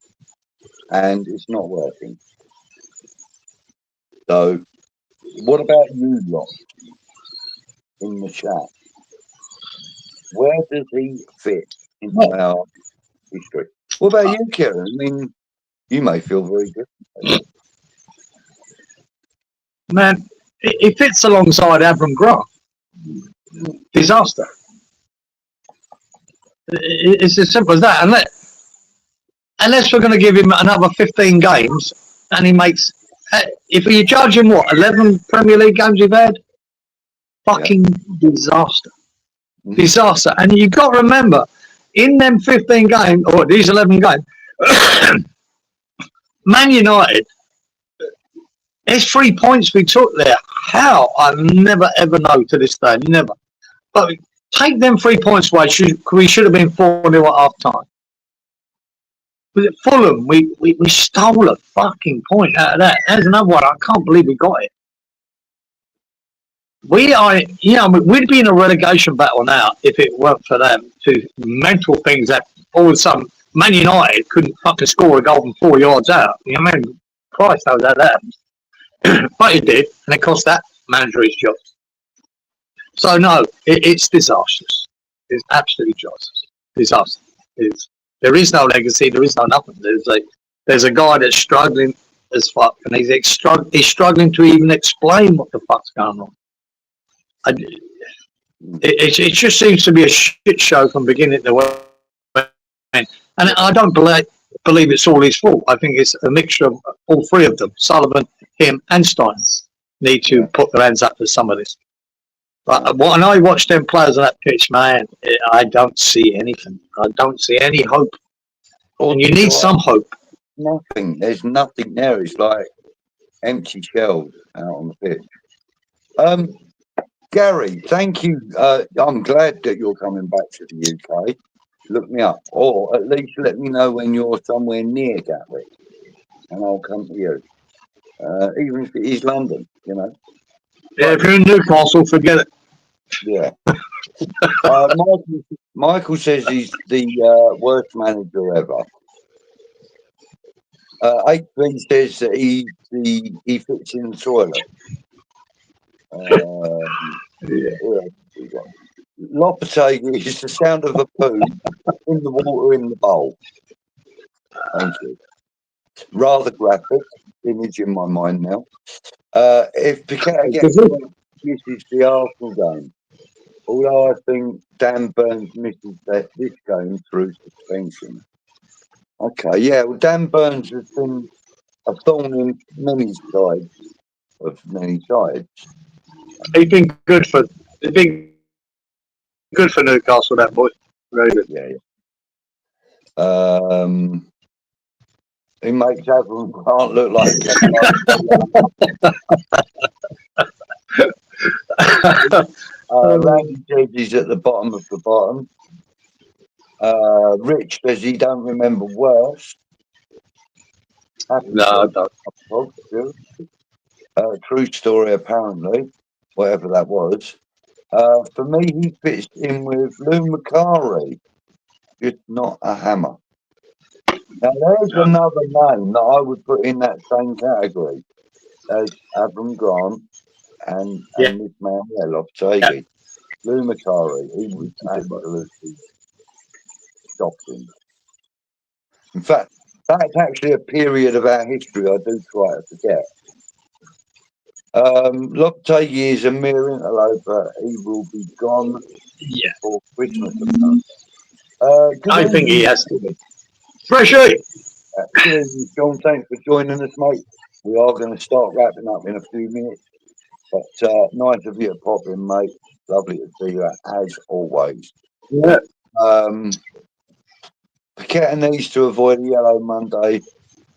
and it's not working. So, what about you lot in the chat? Where does he fit into our history? What about you, Kieran? I mean, you may feel very different. Man, it fits alongside Avram Grant. Disaster. It's as simple as that. Unless we're going to give him another 15 games, and he makes, if you judge him, 11 Premier League games you've had? Fucking disaster. Disaster. And you've got to remember, in them 15 games, or these 11 games, Man United, there's 3 points we took there. How? I'll never ever know to this day. Never. But take them 3 points away. We should have been 4-0 at half time. Was it Fulham? We stole a fucking point out of that. There's another one. I can't believe we got it. We'd be in a relegation battle now if it weren't for them two mental things that all of a sudden Man United couldn't fucking score a goal from 4 yards out. Christ, how that happened. But it did, and it cost that manager his job. So no, it's disastrous. It's absolutely disastrous. There is no legacy. There is no nothing. There's a guy that's struggling as fuck, and he's struggling to even explain what the fuck's going on. It just seems to be a shit show from beginning to end. And I don't believe it's all his fault. I think it's a mixture of all 3 of them. Sullivan, him, and Stein need to put their hands up for some of this. But when I watch them players on that pitch, man, I don't see anything. I don't see any hope. And you need some hope. Nothing. There's nothing there. It's like empty shells out on the pitch. Gary, thank you. I'm glad that you're coming back to the UK. Look me up, or at least let me know when you're somewhere near Gatwick, and I'll come to you. Even if it is London, Yeah, if you're in Newcastle, forget it. Yeah. Michael says he's the worst manager ever. HB says that he fits in the toilet. Lopetegui is the sound of a poo in the water in the bowl. Thank you. Rather graphic image in my mind now. If Piquet gets this is the Arsenal game. Although I think Dan Burns misses this game through suspension. Okay, yeah. Well, Dan Burns has been a thorn in many sides. He's been good for Newcastle. That boy, very good. Yeah. He makes Avram Grant look like Randy says he's at the bottom of the bottom. Rich says he don't remember worse. No, I don't. True story, apparently, whatever that was. For me, he fits in with Lou Macari, just not a hammer. Now, there's another name that I would put in that same category as Avram Grant and this man, Lopetegui. Lou Macari, he was absolutely shocking. In fact, that's actually a period of our history I do try to forget. Lopetegui is a mere interloper. He will be gone before Christmas. I think he has to be. Freshie! John, thanks for joining us, mate. We are going to start wrapping up in a few minutes. But nice of you to pop in, mate. Lovely to see you, as always. Yeah. Paqueta needs to avoid a yellow Monday.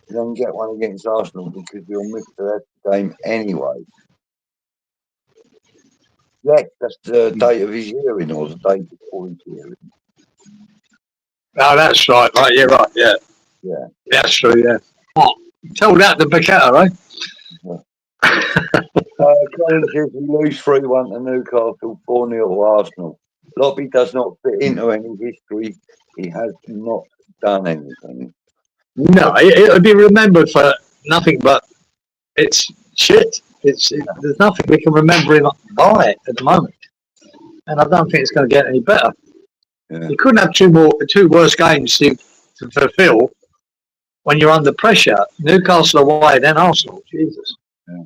You don't get one against Arsenal because you'll miss the game anyway. Yeah, that's the date of his hearing or the day before his hearing. Oh, that's right. Right, you're right. Yeah. Yeah. That's true, yeah. Oh, tell that to Paqueta, right? Colin says we lose 3-1 to Newcastle, 4-0 to Arsenal. Lobby does not fit into any history. He has not done anything. No, it'll be remembered for nothing but it's shit. There's nothing we can remember him by at the moment. And I don't think it's going to get any better. Yeah. You couldn't have two worse games to fulfil when you're under pressure. Newcastle away, then Arsenal. Jesus. Yeah.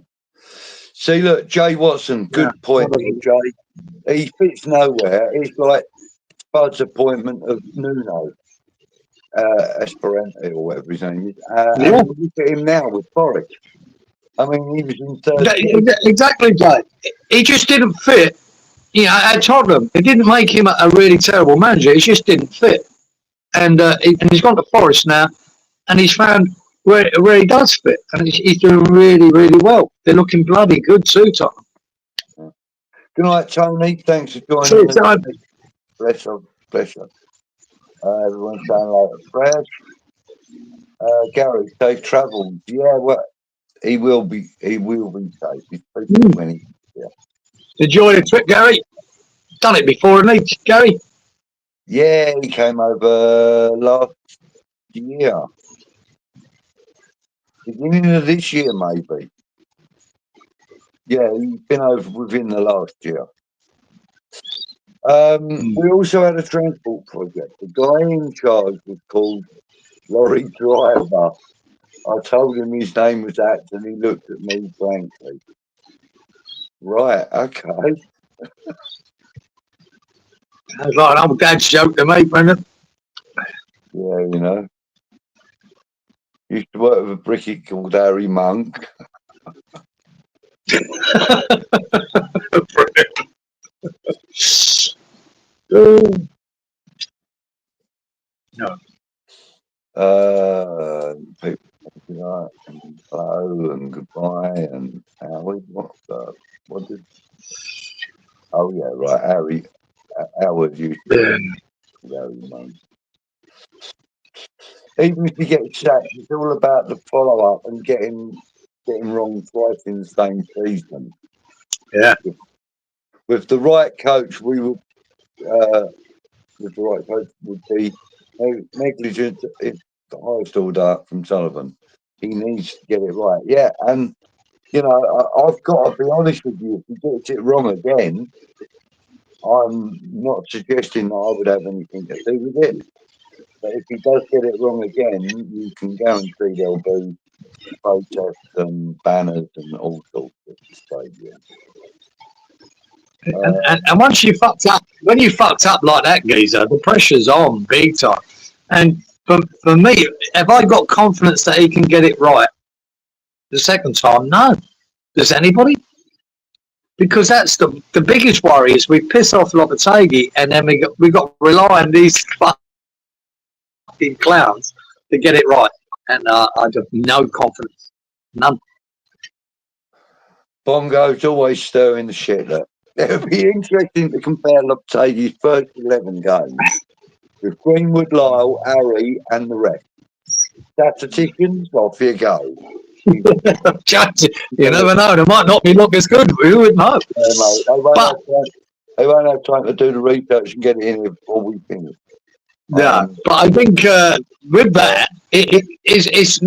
See, look, Jay Watson, good point, Jay. He fits nowhere. He's like Bud's appointment of Nuno, Esperanto, or whatever his name is. And look at him now with Forest. I mean, he was in third. Exactly, Jay. He just didn't fit. You know, at Tottenham, it didn't make him a really terrible manager. He just didn't fit. And he's gone to Forest now, and he's found where he does fit, and he's doing really, really well. They're looking bloody good too, Tottenham. Good night, Tony. Thanks for joining us. Bless you. Bless you. Everyone's saying like a fresh. Gary, safe travels. Yeah, well, he will be safe. He's when he, Enjoy the trip, Gary. Done it before, hasn't he, Gary? Yeah, he came over last year. Beginning of this year, maybe. Yeah, he's been over within the last year. We also had a transport project. The guy in charge was called Lorry Driver. I told him his name was that, and he looked at me blankly. Right, okay. Sounds like an old dad's joke to me, Brendan. Yeah, you know. Used to work with a brickie called Harry Monk. No. People like and hello and goodbye and Howard. What did? Oh yeah, right. Howard used to Harry Monk. Even if you get sacked, it's all about the follow up and getting wrong twice in the same season. Yeah. With the right coach, we would. With the right coach, would be negligent. It's the highest order from Sullivan. He needs to get it right. Yeah, and you know, I've got to be honest with you. If he gets it wrong again, I'm not suggesting that I would have anything to do with it. But if he does get it wrong again, you can guarantee there'll be protests and banners and all sorts of stadium. And once you fucked up, when you fucked up like that, geezer, the pressure's on big time. And for me, have I got confidence that he can get it right the second time? No. Does anybody? Because that's the biggest worry is we piss off Lopetegui and then we got to rely on these fucking clowns to get it right. and I just no confidence, none. Bongo's always stirring the shit up. It'll be interesting to compare Lopetegui's first 11 games with Greenwood, Lyle, Harry, and the rest. Statisticians, off you go. You never know. They might not be look as good. We would know. Mate, they won't have time to do the research and get it in before we finish. Yeah, but I think with that, it's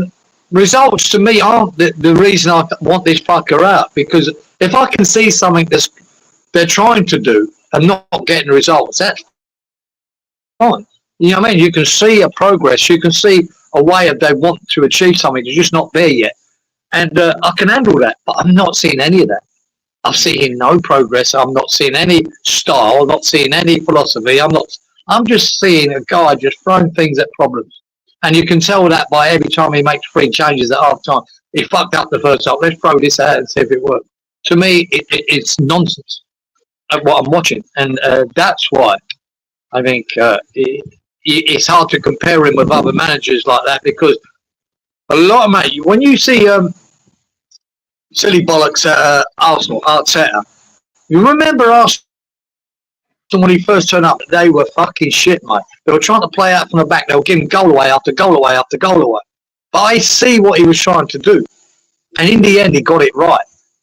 results to me aren't the reason I want this fucker out, because if I can see something they're trying to do and not getting results, that's fine. You know what I mean? You can see a progress. You can see a way of they want to achieve something. They're just not there yet. And I can handle that, but I'm not seeing any of that. I'm seeing no progress. I'm not seeing any style. I'm not seeing any philosophy. I'm just seeing a guy just throwing things at problems. And you can tell that by every time he makes 3 changes at half time. He fucked up the first half. Let's throw this out and see if it works. To me, it's nonsense at what I'm watching. And that's why I think it's hard to compare him with other managers like that, because a lot of, mate, when you see silly bollocks at Arsenal, Arteta, you remember Arsenal when he first turned up, they were fucking shit, mate. They were trying to play out from the back. They were giving goal away after goal away after goal away. But I see what he was trying to do. And in the end, he got it right.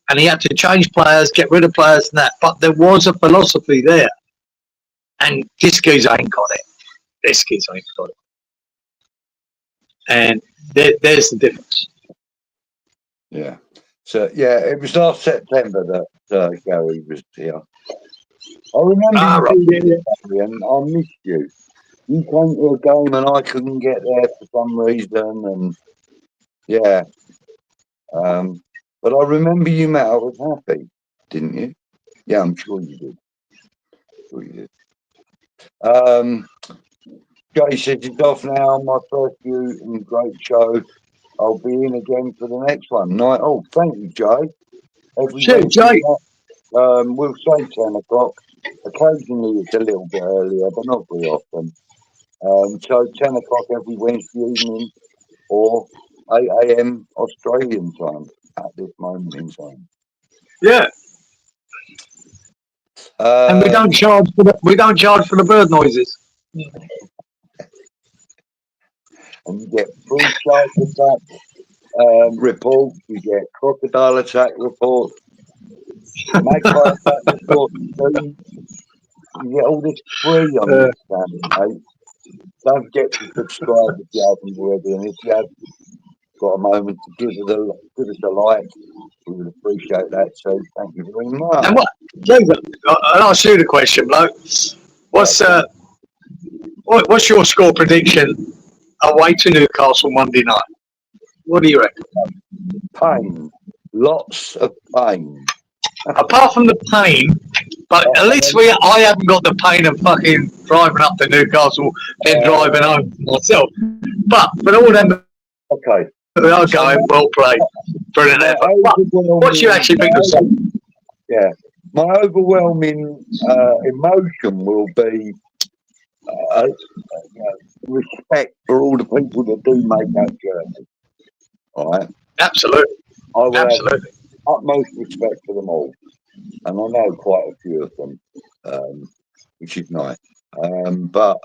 And he had to change players, get rid of players and that. But there was a philosophy there. And this geezer ain't got it. This geezer ain't got it. And there's the difference. Yeah. So, yeah, it was last September that Gary was here. I remember and I missed you. You came to a game and I couldn't get there for some reason, and yeah. But I remember you, Matt. I was happy, didn't you? Yeah, I'm sure you did. Jay says it's off now. My first view and great show. I'll be in again for the next one. Night. Oh, thank you, Jay. Jay. We'll say 10 o'clock. Occasionally it's a little bit earlier, but not very often. So 10 o'clock every Wednesday evening, or 8 a.m. Australian time at this moment in time. Yeah. And we don't charge for the bird noises. And you get free shark attack reports, you get crocodile attack reports, magpie attack reports, you get all this free on this channel, mate. Don't forget to subscribe if you haven't already, and if you have got a moment to give us a like, we would appreciate that. So thank you very much. And I'll ask you the question, bloke. What's your score prediction away to Newcastle Monday night? What do you reckon? Pain. Lots of pain. Apart from the pain, but at least I haven't got the pain of fucking driving up to Newcastle and driving home myself. But all them, okay, they are going well played, brilliant effort. What do you actually think of them? Yeah, my overwhelming emotion will be respect for all the people that do make that journey. All right, absolutely. I will have utmost respect for them all, and I know quite a few of them, which is nice. But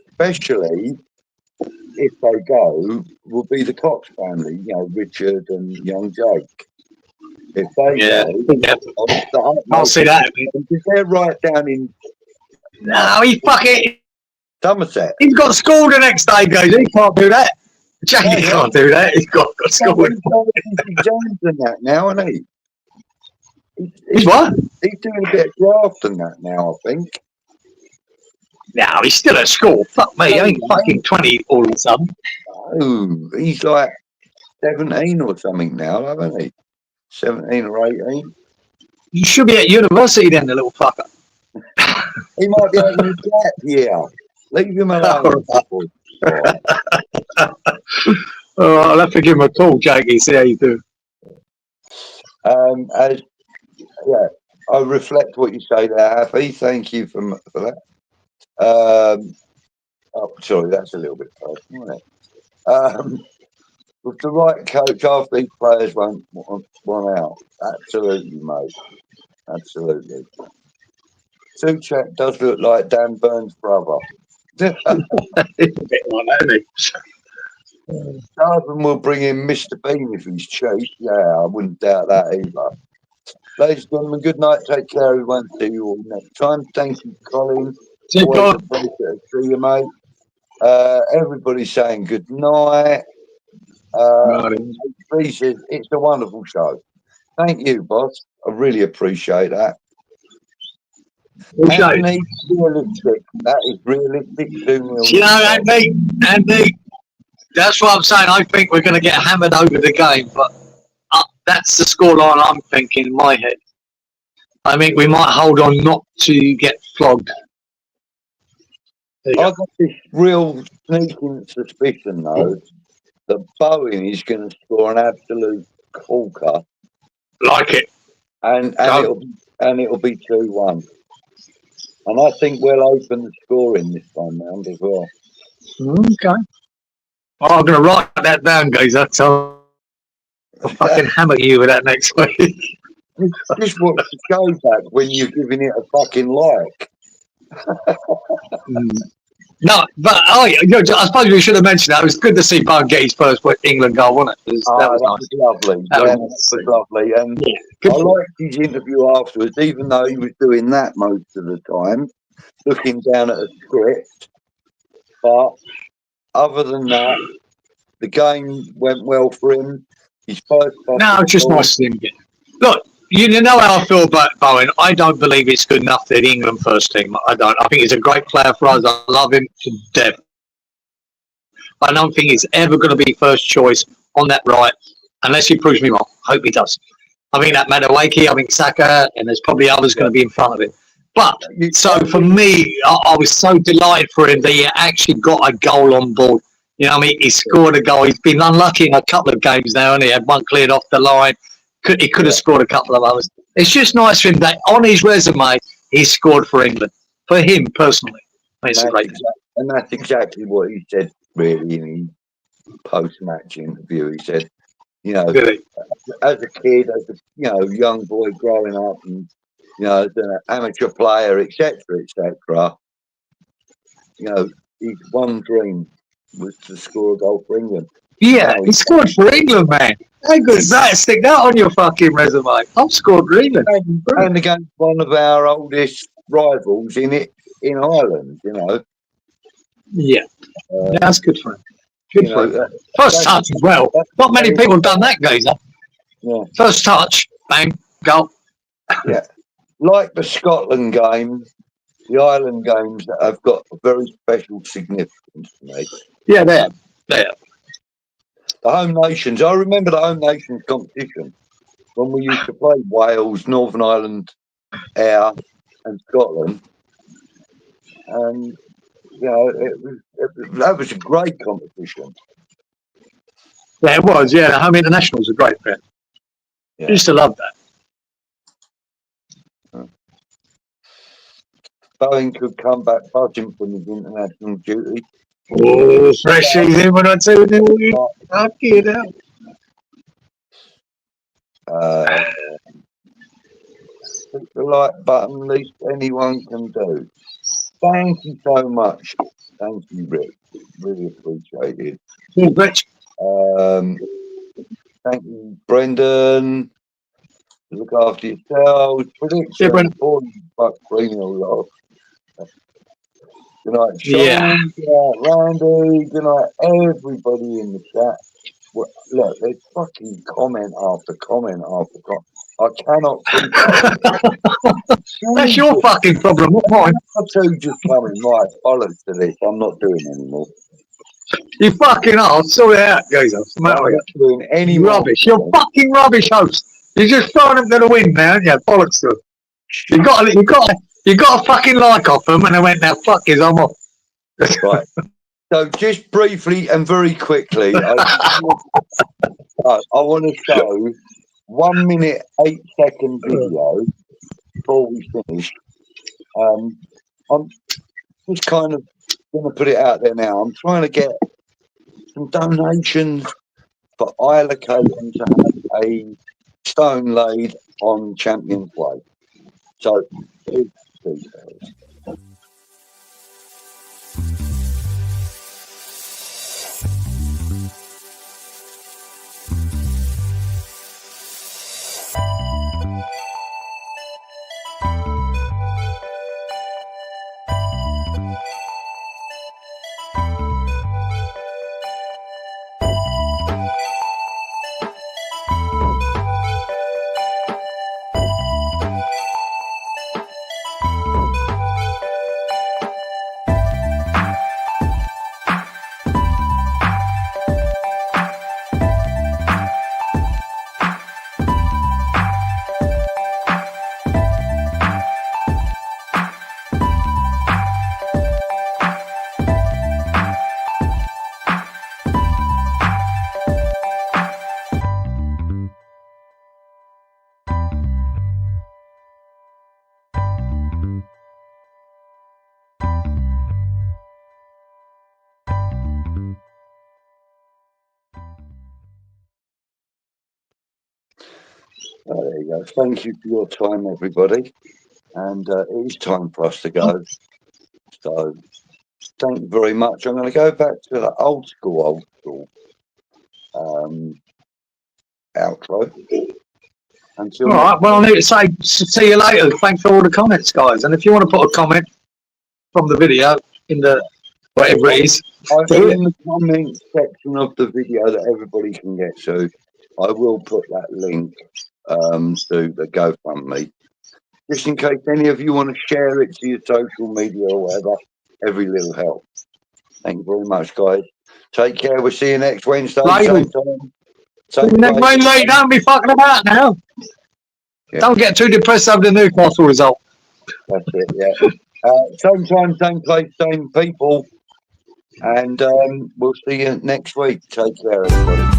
especially if they go, will be the Cox family. You know, Richard and young Jake. If they go, I'll see that. Because they're right down in. No, he fucking Somerset. He's got school the next day, guys. He can't do that. Jackie can't do that. He's got school. He's Jones and that now, isn't he? He's what? He's doing a bit of draft and that now, I think. No, he's still at school. Fuck me, he ain't fucking 20 all of a sudden. No, he's like 17 or something now, haven't he? 17 or 18. You should be at university then, the little fucker. He might be having a gap here. Leave him alone. I'll have to give him a call, Jackie, see how you do. I reflect what you say there, Happy. Thank you for that. Sorry, that's a little bit personal, isn't With the right coach, half these players won't want out. Absolutely, mate. Absolutely. Suchak does look like Dan Burns' brother. It's a bit like that, isn't it? Darwin will bring in Mr. Bean if he's cheap. Yeah, I wouldn't doubt that either. Ladies and gentlemen, good night. Take care. We won't see you all next time. Thank you, Colin. See you, Always Colin. a pleasure to see you, mate. Everybody's saying good night. He says, it's a wonderful show. Thank you, boss. I really appreciate that. Anthony, realistic. That is realistic. 2-0. You know, Andy, that's what I'm saying. I think we're going to get hammered over the game, but that's the scoreline I'm thinking in my head. I think we might hold on not to get flogged. I've got this real sneaking suspicion, though, that Bowen is going to score an absolute corker. Like it. And it'll be 2-1. And I think we'll open the scoring this time round as well. Okay. I'm going to write that down, guys. That's I'll fucking hammer you with that next week. Just watch the show back when you're giving it a fucking like. No, but I suppose we should have mentioned that. It was good to see Bowen get his first England goal, wasn't it? That was nice. Lovely. That was lovely. And I liked his interview afterwards, even though he was doing that most of the time, looking down at a script. But other than that, the game went well for him. His first. No, it's just nice to see him again. Look, you know how I feel about Bowen. I don't believe it's good enough for the England first team. I don't. I think he's a great player for us. I love him to death. I don't think he's ever going to be first choice on that right, unless he proves me wrong. I hope he does. I think that Madueke, I think Saka, and there's probably others going to be in front of him. But, so for me, I was so delighted for him that he actually got a goal on board. You know what I mean? He scored a goal. He's been unlucky in a couple of games now, and he had one cleared off the line. He could have scored a couple of others. It's just nice for him that on his resume, he scored for England. For him, personally. It's a great and that's exactly what he said, really, in his post-match interview. He said, you know, as a kid, as a young boy growing up, and as an amateur player, etc., his one dream was to score a goal for England. Yeah, he scored for England, man. How good is that? Stick that on your fucking resume. I've scored for England. And against one of our oldest rivals in Ireland, Yeah, that's good for him. Good for him. First touch as well. Not many people have done that, Gazer. Yeah. First touch, bang, goal. Yeah. Like the Scotland game, the Ireland games have got a very special significance to me. Yeah, there. The home nations. I remember the home nations competition when we used to play Wales, Northern Ireland, Ayr, and Scotland, and that was a great competition. Yeah, it was. Yeah, the home internationals are great, man. Yeah. I used to love that. Bowen could come back buzzing from his international duty. Oh, fresh season when I tell you, I'll get it out. Click the like button, least anyone can do. Thank you so much. Thank you, Rick. Really appreciate it. Yeah, Rich. Thank you, Brendan. Look after yourselves. Prediction. Yeah, Brendan. Fuck 3-0 loss. Good night, Sean. Yeah. Good night, Randy. Good night, everybody in the chat. Well, look, there's fucking comment after comment after comment. I cannot keep That's your fucking problem, not mine. Two just coming right. Bollocks to this. I'm not doing anymore. You fucking are. Sort it out, guys. I'm not doing any rubbish. You're fucking rubbish, host. You're just throwing them to the wind now, yeah. Bollocks to them. You got a fucking like off them, and they went, now fuck is I'm off. Right. So just briefly and very quickly, I want to show 1 minute 8 second video before we finish. I'm just kind of going to put it out there now. I'm trying to get some donations for Isla Caton to have a stone laid on Champions Way. So, big details. There you go. Thank you for your time, everybody. And it is time for us to go. So, thank you very much. I'm going to go back to the old school outro. Until all right. Well, I need to say, see you later. Thanks for all the comments, guys. And if you want to put a comment from the video in the whatever it is, in the comment section of the video that everybody can get to, I will put that link to the GoFundMe, just in case any of you want to share it to your social media or whatever. Every little helps. Thank you very much, guys. Take care. We'll see you next Wednesday. Same time. Next Wednesday. Don't be fucking about now. Yeah. Don't get too depressed over the Newcastle result. That's it. Yeah. Same time, same place, same people. And we'll see you next week. Take care, everybody.